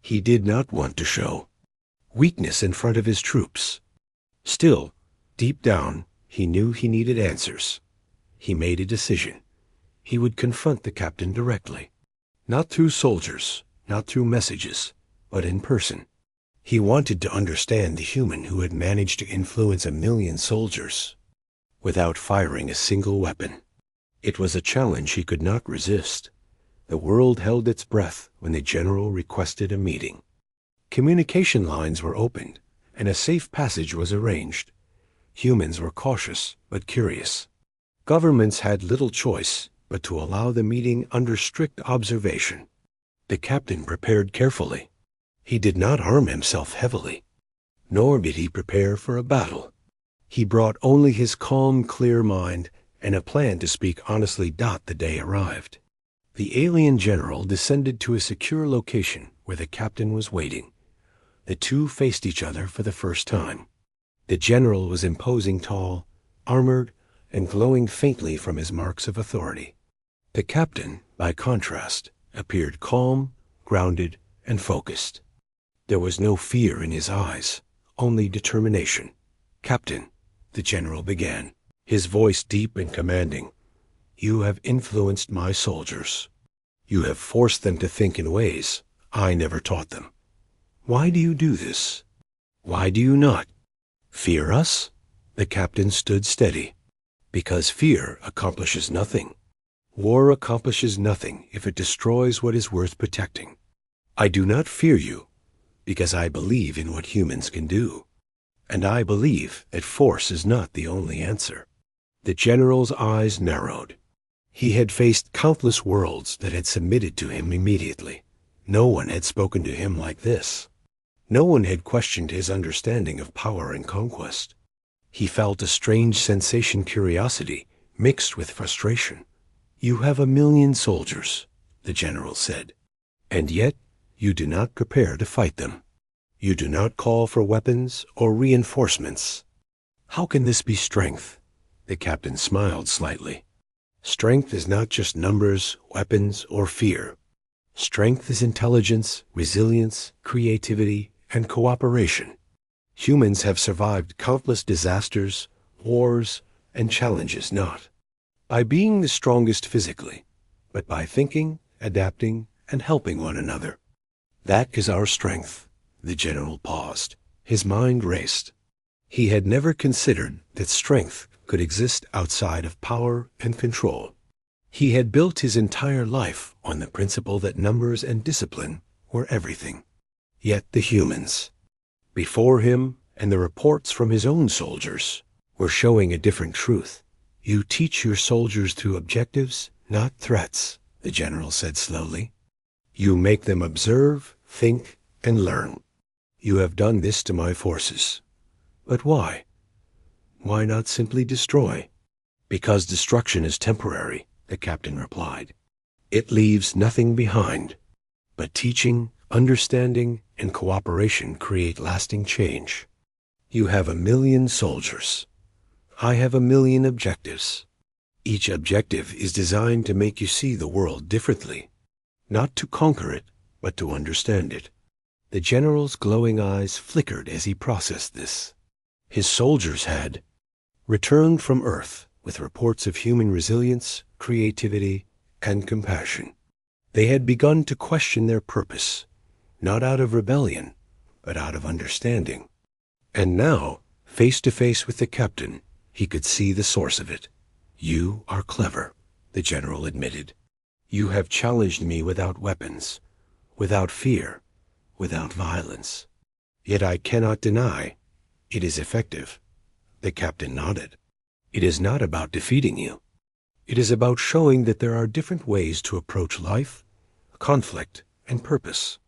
He did not want to show weakness in front of his troops. Still, deep down, he knew he needed answers. He made a decision. He would confront the captain directly. Not through soldiers, not through messages, but in person. He wanted to understand the human who had managed to influence 1,000,000 soldiers without firing a single weapon. It was a challenge he could not resist. The world held its breath when the general requested a meeting. Communication lines were opened, and a safe passage was arranged. Humans were cautious but curious. Governments had little choice but to allow the meeting under strict observation. The captain prepared carefully. He did not arm himself heavily, nor did he prepare for a battle. He brought only his calm, clear mind and a plan to speak honestly. The day arrived. The alien general descended to a secure location where the captain was waiting. The two faced each other for the first time. The general was imposing, tall, armored, and glowing faintly from his marks of authority. The captain, by contrast, appeared calm, grounded, and focused. There was no fear in his eyes, only determination. "Captain," the general began, his voice deep and commanding, "you have influenced my soldiers. You have forced them to think in ways I never taught them. Why do you do this? Why do you not fear us?" The captain stood steady. "Because fear accomplishes nothing. War accomplishes nothing if it destroys what is worth protecting. I do not fear you because I believe in what humans can do. And I believe that force is not the only answer." The general's eyes narrowed. He had faced countless worlds that had submitted to him immediately. No one had spoken to him like this. No one had questioned his understanding of power and conquest. He felt a strange sensation, curiosity, mixed with frustration. "You have 1,000,000 soldiers," the general said, "and yet you do not prepare to fight them. You do not call for weapons or reinforcements. How can this be strength?" The captain smiled slightly. "Strength is not just numbers, weapons, or fear. Strength is intelligence, resilience, creativity, and cooperation. Humans have survived countless disasters, wars, and challenges not by being the strongest physically, but by thinking, adapting, and helping one another. That is our strength." The general paused. His mind raced. He had never considered that strength could exist outside of power and control. He had built his entire life on the principle that numbers and discipline were everything. Yet the humans, before him and the reports from his own soldiers, were showing a different truth. You teach your soldiers through objectives, not threats, the general said slowly. You make them observe, think, and learn. You have done this to my forces. But why? Why not simply destroy? Because destruction is temporary, the captain replied. It leaves nothing behind. But teaching, understanding, and cooperation create lasting change. You have 1,000,000 soldiers. I have 1,000,000 objectives. Each objective is designed to make you see the world differently, not to conquer it, but to understand it. The general's glowing eyes flickered as he processed this. His soldiers had returned from Earth with reports of human resilience, creativity, and compassion. They had begun to question their purpose, not out of rebellion, but out of understanding. And now, face to face with the captain, he could see the source of it. You are clever, the general admitted. You have challenged me without weapons, without fear, without violence. Yet I cannot deny it is effective. The captain nodded. It is not about defeating you. It is about showing that there are different ways to approach life, conflict, and purpose.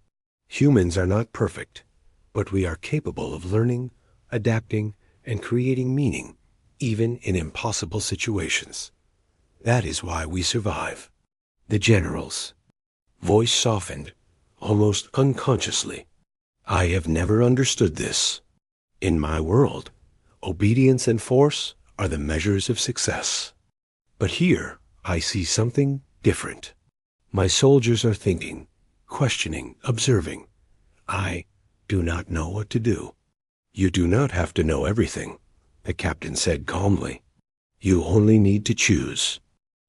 Humans are not perfect, but we are capable of learning, adapting, and creating meaning, even in impossible situations. That is why we survive. The general's voice softened, almost unconsciously. I have never understood this. In my world, obedience and force are the measures of success. But here, I see something different. My soldiers are thinking, questioning, observing. I do not know what to do. You do not have to know everything, the captain said calmly. You only need to choose.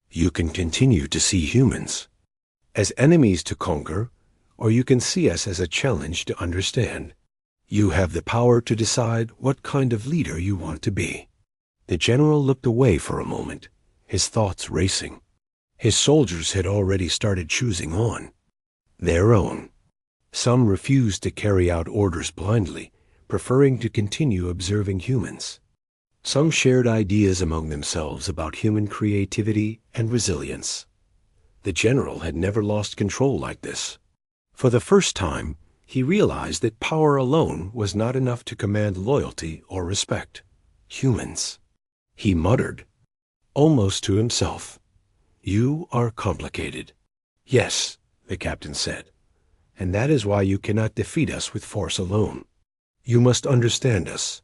You can continue to see humans as enemies to conquer, or you can see us as a challenge to understand. You have the power to decide what kind of leader you want to be. The general looked away for a moment, his thoughts racing. His soldiers had already started choosing on their own. Some refused to carry out orders blindly, preferring to continue observing humans. Some shared ideas among themselves about human creativity and resilience. The general had never lost control like this. For the first time, he realized that power alone was not enough to command loyalty or respect. Humans. He muttered, almost to himself, You are complicated. Yes, the captain said, and that is why you cannot defeat us with force alone. You must understand us,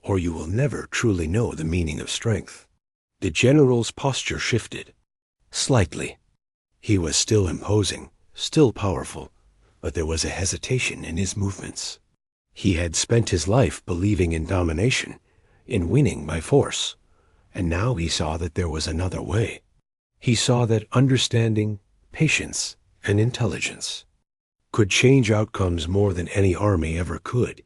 or you will never truly know the meaning of strength. The general's posture shifted, slightly. He was still imposing, still powerful, but there was a hesitation in his movements. He had spent his life believing in domination, in winning by force, and now he saw that there was another way. He saw that understanding, patience, and intelligence could change outcomes more than any army ever could.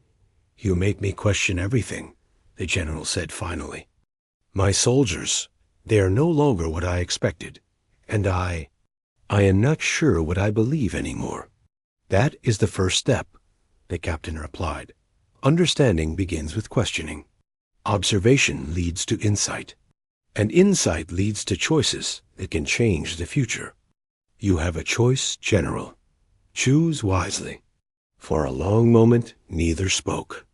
You make me question everything, the general said finally. My soldiers, they are no longer what I expected, and I am not sure what I believe anymore. That is the first step, the captain replied. Understanding begins with questioning. Observation leads to insight, and insight leads to choices that can change the future. You have a choice, General. Choose wisely. For a long moment, neither spoke.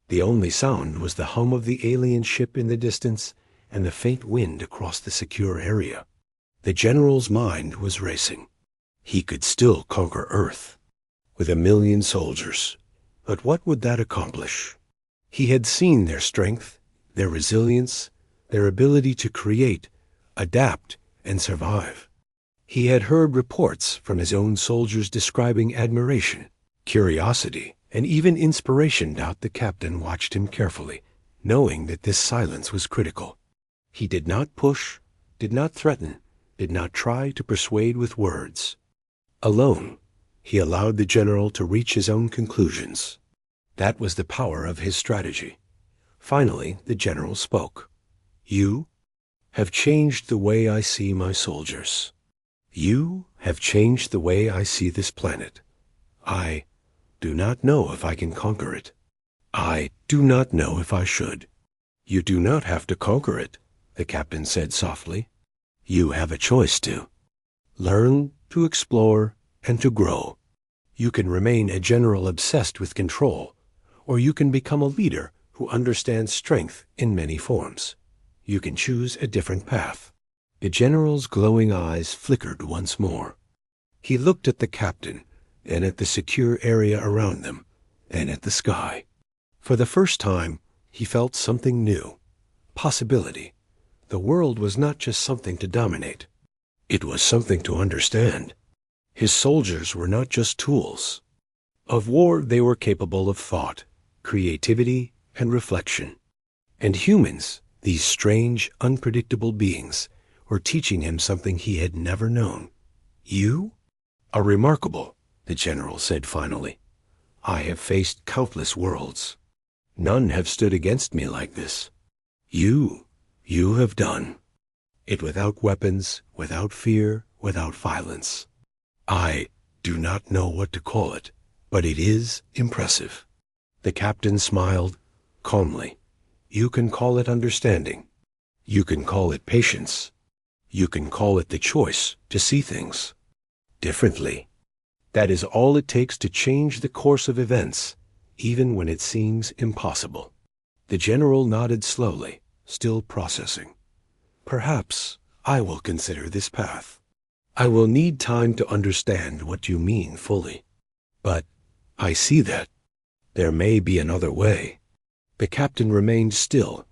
The only sound was the hum of the alien ship in the distance and the faint wind across the secure area. The general's mind was racing. He could still conquer Earth with 1,000,000 soldiers. But what would that accomplish? He had seen their strength, their resilience, their ability to create, adapt, and survive. He had heard reports from his own soldiers describing admiration, curiosity, and even inspiration. The captain watched him carefully, knowing that this silence was critical. He did not push, did not threaten, did not try to persuade with words. Alone, he allowed the general to reach his own conclusions. That was the power of his strategy. Finally, the general spoke. You have changed the way I see my soldiers. You have changed the way I see this planet. I do not know if I can conquer it. I do not know if I should. You do not have to conquer it, the captain said softly. You have a choice to learn, to explore, and to grow. You can remain a general obsessed with control, or you can become a leader who understands strength in many forms. You can choose a different path. The general's glowing eyes flickered once more. He looked at the captain, and at the secure area around them, and at the sky. For the first time, he felt something new. Possibility. The world was not just something to dominate. It was something to understand. His soldiers were not just tools. Of war, they were capable of thought, creativity, and reflection. And humans, these strange, unpredictable beings, were teaching him something he had never known. You are remarkable, the general said finally. I have faced countless worlds. None have stood against me like this. You have done it without weapons, without fear, without violence. I do not know what to call it, but it is impressive. The captain smiled calmly. You can call it understanding. You can call it patience. You can call it the choice to see things differently. That is all it takes to change the course of events, even when it seems impossible. The general nodded slowly, still processing. Perhaps I will consider this path. I will need time to understand what you mean fully. But I see that there may be another way. The captain remained still,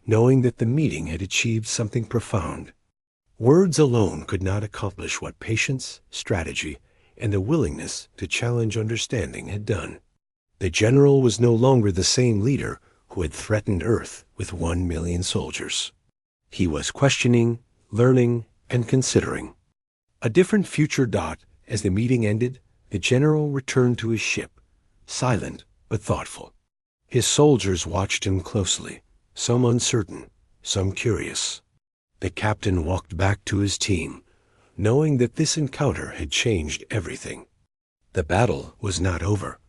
knowing that the meeting had achieved something profound. Words alone could not accomplish what patience, strategy, and the willingness to challenge understanding had done. The general was no longer the same leader who had threatened Earth with 1 million soldiers. He was questioning, learning, and considering. A different future. As the meeting ended, the general returned to his ship, silent but thoughtful. His soldiers watched him closely, some uncertain, some curious. The captain walked back to his team, knowing that this encounter had changed everything. The battle was not over,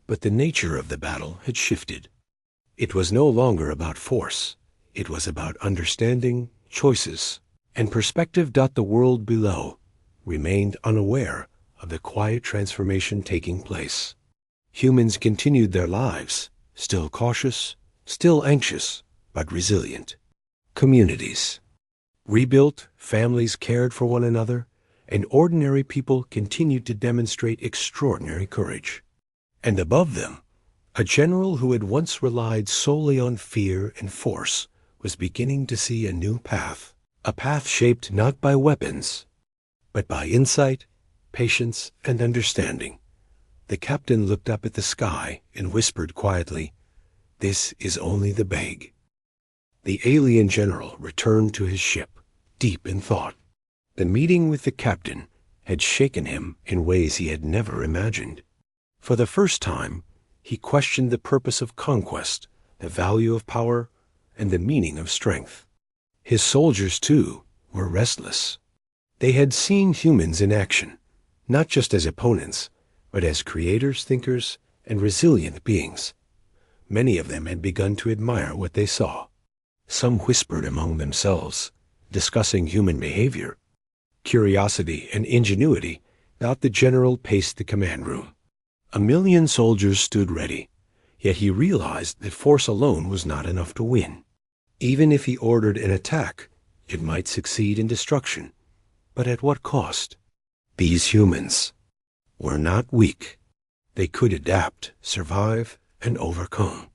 but the nature of the battle had shifted. It was no longer about force. It was about understanding, choices, and perspective. The world below remained unaware of the quiet transformation taking place. Humans continued their lives, still cautious, still anxious, but resilient. Communities rebuilt, families cared for one another, and ordinary people continued to demonstrate extraordinary courage. And above them, a general who had once relied solely on fear and force was beginning to see a new path, a path shaped not by weapons, but by insight, patience, and understanding. The captain looked up at the sky and whispered quietly, "This is only the beg." The alien general returned to his ship, deep in thought. The meeting with the captain had shaken him in ways he had never imagined. For the first time, he questioned the purpose of conquest, the value of power, and the meaning of strength. His soldiers, too, were restless. They had seen humans in action, not just as opponents, but as creators, thinkers, and resilient beings. Many of them had begun to admire what they saw. Some whispered among themselves, discussing human behavior. Curiosity and ingenuity. The general paced the command room. 1,000,000 soldiers stood ready, yet he realized that force alone was not enough to win. Even if he ordered an attack, it might succeed in destruction. But at what cost? These humans were not weak. They could adapt, survive, and overcome.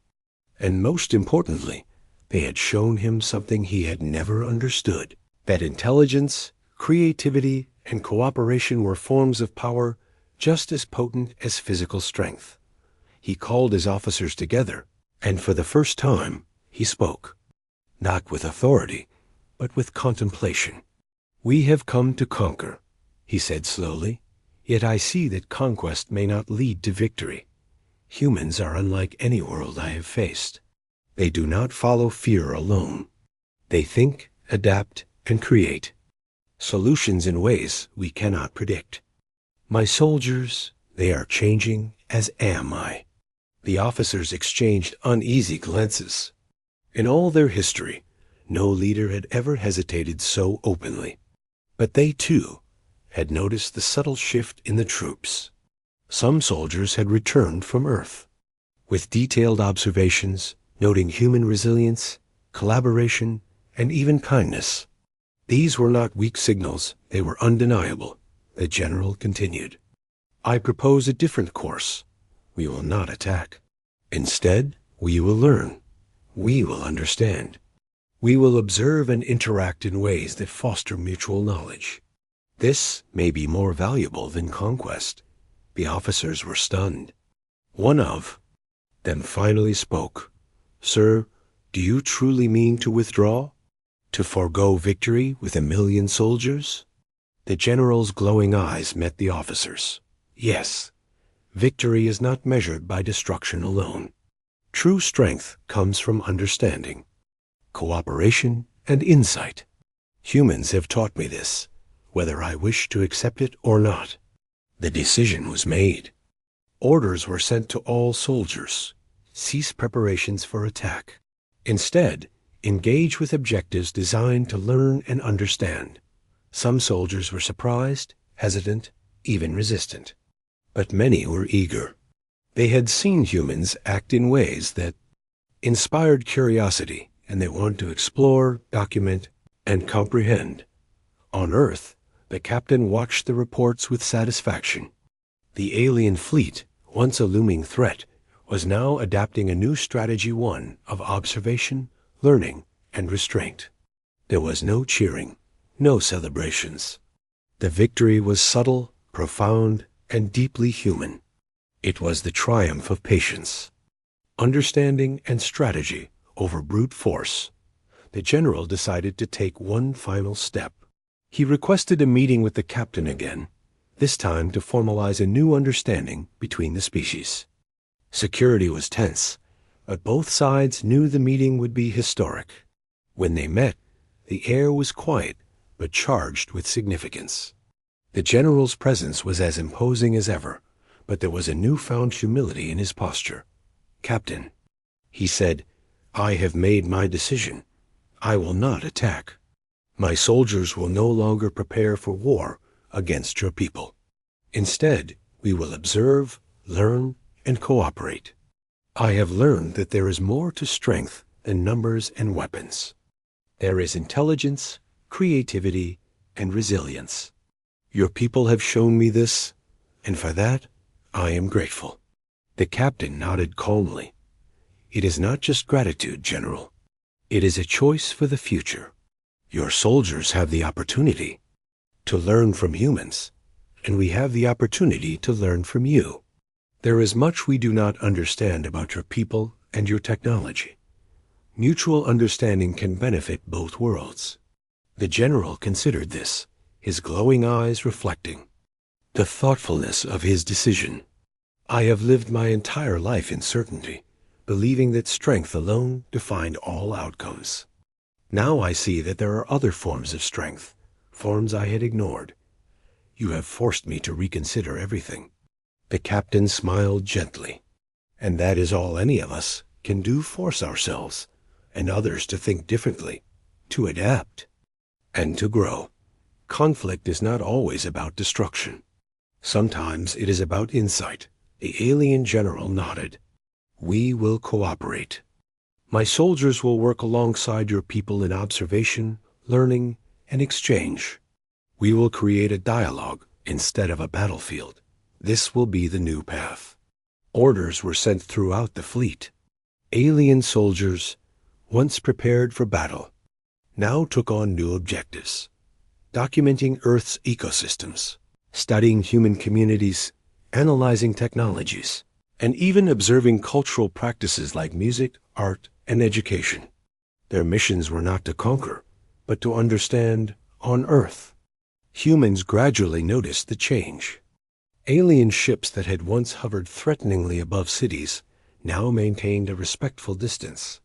And most importantly, they had shown him something he had never understood, that intelligence, creativity, and cooperation were forms of power just as potent as physical strength. He called his officers together, and for the first time, he spoke, not with authority, but with contemplation. "We have come to conquer," he said slowly, "yet I see that conquest may not lead to victory. Humans are unlike any world I have faced. They do not follow fear alone. They think adapt, and create solutions in ways we cannot predict. My soldiers, they are changing, as am I. The officers exchanged uneasy glances. In all their history, no leader had ever hesitated so openly. But they, too, had noticed the subtle shift in the troops. Some soldiers had returned from Earth, with detailed observations noting human resilience, collaboration, and even kindness. These were not weak signals, they were undeniable. The general continued. I propose a different course. We will not attack. Instead, we will learn. We will understand. We will observe and interact in ways that foster mutual knowledge. This may be more valuable than conquest. The officers were stunned. One of them finally spoke. Sir, do you truly mean to withdraw? To forego victory with 1,000,000 soldiers? The general's glowing eyes met the officers. Yes, victory is not measured by destruction alone. True strength comes from understanding, cooperation, and insight. Humans have taught me this, whether I wish to accept it or not. The decision was made. Orders were sent to all soldiers. Cease preparations for attack. Instead, engage with objectives designed to learn and understand. Some soldiers were surprised, hesitant, even resistant. But many were eager. They had seen humans act in ways that inspired curiosity, and they wanted to explore, document, and comprehend. On Earth, the captain watched the reports with satisfaction. The alien fleet, once a looming threat, was now adapting a new strategy, one of observation, learning, and restraint. There was no cheering, no celebrations. The victory was subtle, profound, and deeply human. It was the triumph of patience, understanding, and strategy over brute force. The general decided to take one final step. He requested a meeting with the captain again, this time to formalize a new understanding between the species. Security was tense, but both sides knew the meeting would be historic. When they met, the air was quiet but charged with significance. The general's presence was as imposing as ever, but there was a newfound humility in his posture. Captain, he said, I have made my decision. I will not attack. My soldiers will no longer prepare for war against your people. Instead, we will observe, learn, and cooperate. I have learned that there is more to strength than numbers and weapons. There is intelligence, creativity, and resilience. Your people have shown me this, and for that, I am grateful. The captain nodded calmly. It is not just gratitude, General. It is a choice for the future. Your soldiers have the opportunity to learn from humans, and we have the opportunity to learn from you. There is much we do not understand about your people and your technology. Mutual understanding can benefit both worlds. The general considered this, his glowing eyes reflecting the thoughtfulness of his decision. I have lived my entire life in certainty, believing that strength alone defined all outcomes. Now I see that there are other forms of strength, forms I had ignored. You have forced me to reconsider everything. The captain smiled gently. And that is all any of us can do, force ourselves and others to think differently, to adapt, and to grow. Conflict is not always about destruction. Sometimes it is about insight. The alien general nodded. We will cooperate. My soldiers will work alongside your people in observation, learning, and exchange. We will create a dialogue instead of a battlefield. This will be the new path. Orders were sent throughout the fleet. Alien soldiers, once prepared for battle, now took on new objectives. Documenting Earth's ecosystems, studying human communities, analyzing technologies, and even observing cultural practices like music, art, and education. Their missions were not to conquer, but to understand on Earth. Humans gradually noticed the change. Alien ships that had once hovered threateningly above cities now maintained a respectful distance.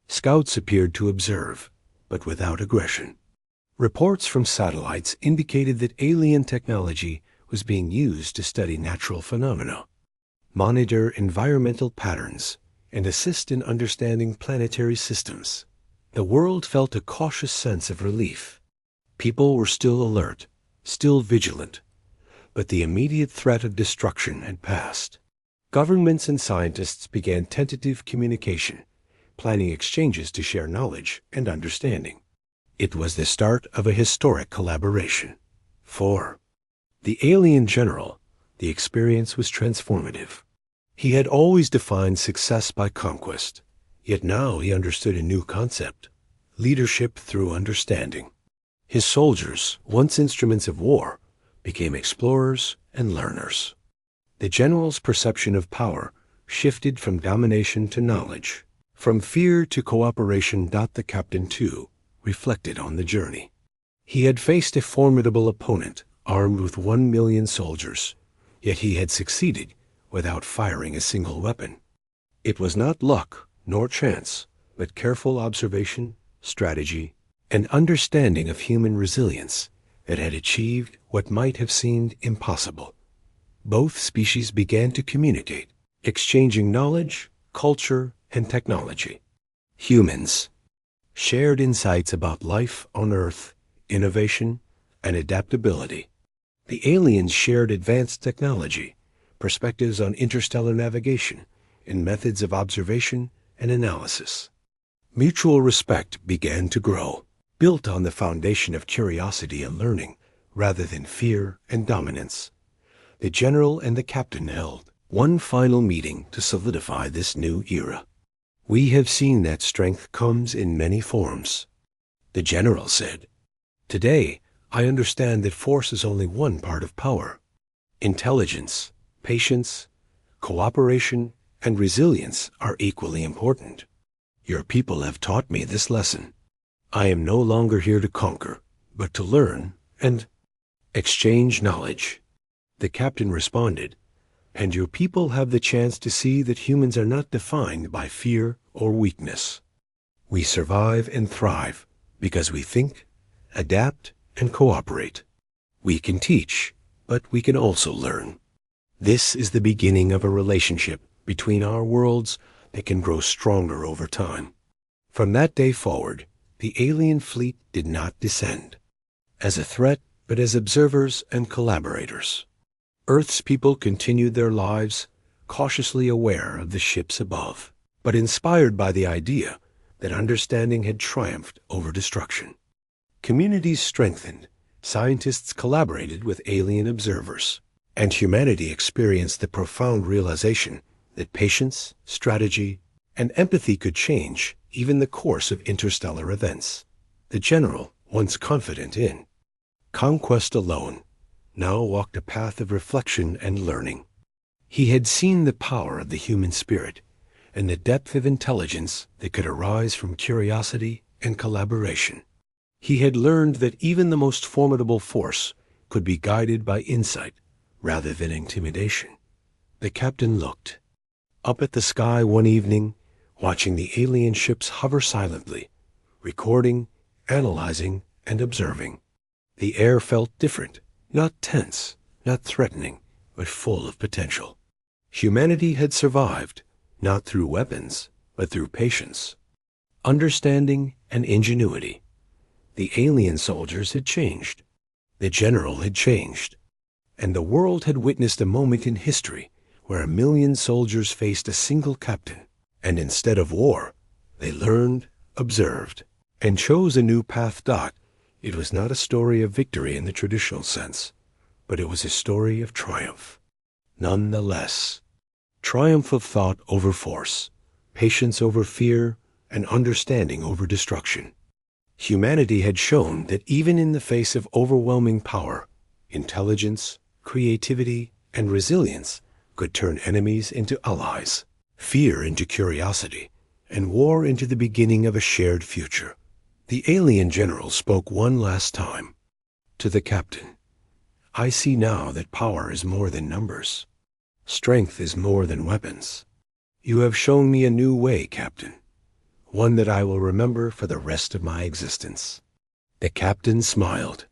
Scouts appeared to observe, but without aggression. Reports from satellites indicated that alien technology was being used to study natural phenomena, monitor environmental patterns, and assist in understanding planetary systems. The world felt a cautious sense of relief. People were still alert, still vigilant, but the immediate threat of destruction had passed. Governments and scientists began tentative communication, planning exchanges to share knowledge and understanding. It was the start of a historic collaboration. For the alien general, the experience was transformative. He had always defined success by conquest, yet now he understood a new concept: leadership through understanding. His soldiers, once instruments of war, became explorers and learners. The general's perception of power shifted from domination to knowledge, from fear to cooperation. The captain, too, reflected on the journey. He had faced a formidable opponent, armed with 1 million soldiers, yet he had succeeded without firing a single weapon. It was not luck nor chance, but careful observation, strategy, and understanding of human resilience that had achieved what might have seemed impossible. Both species began to communicate, exchanging knowledge, culture, and technology. Humans shared insights about life on Earth, innovation, and adaptability. The aliens shared advanced technology, perspectives on interstellar navigation, and methods of observation and analysis. Mutual respect began to grow, built on the foundation of curiosity and learning rather than fear and dominance. The general and the captain held one final meeting to solidify this new era. "We have seen that strength comes in many forms," the general said. "Today, I understand that force is only one part of power. Intelligence, patience, cooperation, and resilience are equally important. Your people have taught me this lesson. I am no longer here to conquer, but to learn and exchange knowledge." The captain responded, "And your people have the chance to see that humans are not defined by fear or weakness. We survive and thrive because we think, adapt, and cooperate. We can teach, but we can also learn. This is the beginning of a relationship between our worlds that can grow stronger over time." From that day forward, the alien fleet did not descend as a threat, but as observers and collaborators. Earth's people continued their lives, cautiously aware of the ships above, but inspired by the idea that understanding had triumphed over destruction. Communities strengthened, scientists collaborated with alien observers, and humanity experienced the profound realization that patience, strategy, and empathy could change even the course of interstellar events. The general, once confident in conquest alone, now walked a path of reflection and learning. He had seen the power of the human spirit and the depth of intelligence that could arise from curiosity and collaboration. He had learned that even the most formidable force could be guided by insight rather than intimidation. The captain looked up at the sky one evening, watching the alien ships hover silently, recording, analyzing, and observing. The air felt different, not tense, not threatening, but full of potential. Humanity had survived, not through weapons, but through patience, understanding, and ingenuity. The alien soldiers had changed. The general had changed. And the world had witnessed a moment in history where 1 million soldiers faced a single captain, and instead of war, they learned, observed, and chose a new path. It was not a story of victory in the traditional sense, but it was a story of triumph. Nonetheless, triumph of thought over force, patience over fear, and understanding over destruction. Humanity had shown that even in the face of overwhelming power, intelligence, creativity, and resilience could turn enemies into allies, fear into curiosity, and war into the beginning of a shared future. The alien general spoke one last time to the captain. "I see now that power is more than numbers. Strength is more than weapons. You have shown me a new way, Captain. one that I will remember for the rest of my existence." The captain smiled.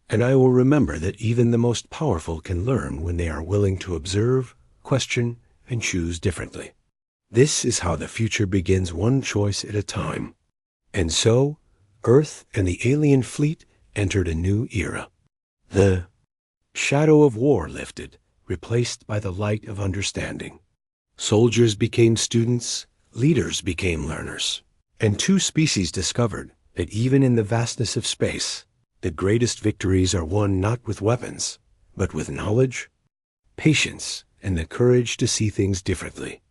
"And I will remember that even the most powerful can learn when they are willing to observe, question, and choose differently. This is how the future begins, one choice at a time." And so, Earth and the alien fleet entered a new era. The shadow of war lifted, replaced by the light of understanding. Soldiers became students, leaders became learners, and two species discovered that even in the vastness of space, the greatest victories are won not with weapons, but with knowledge, patience, and the courage to see things differently.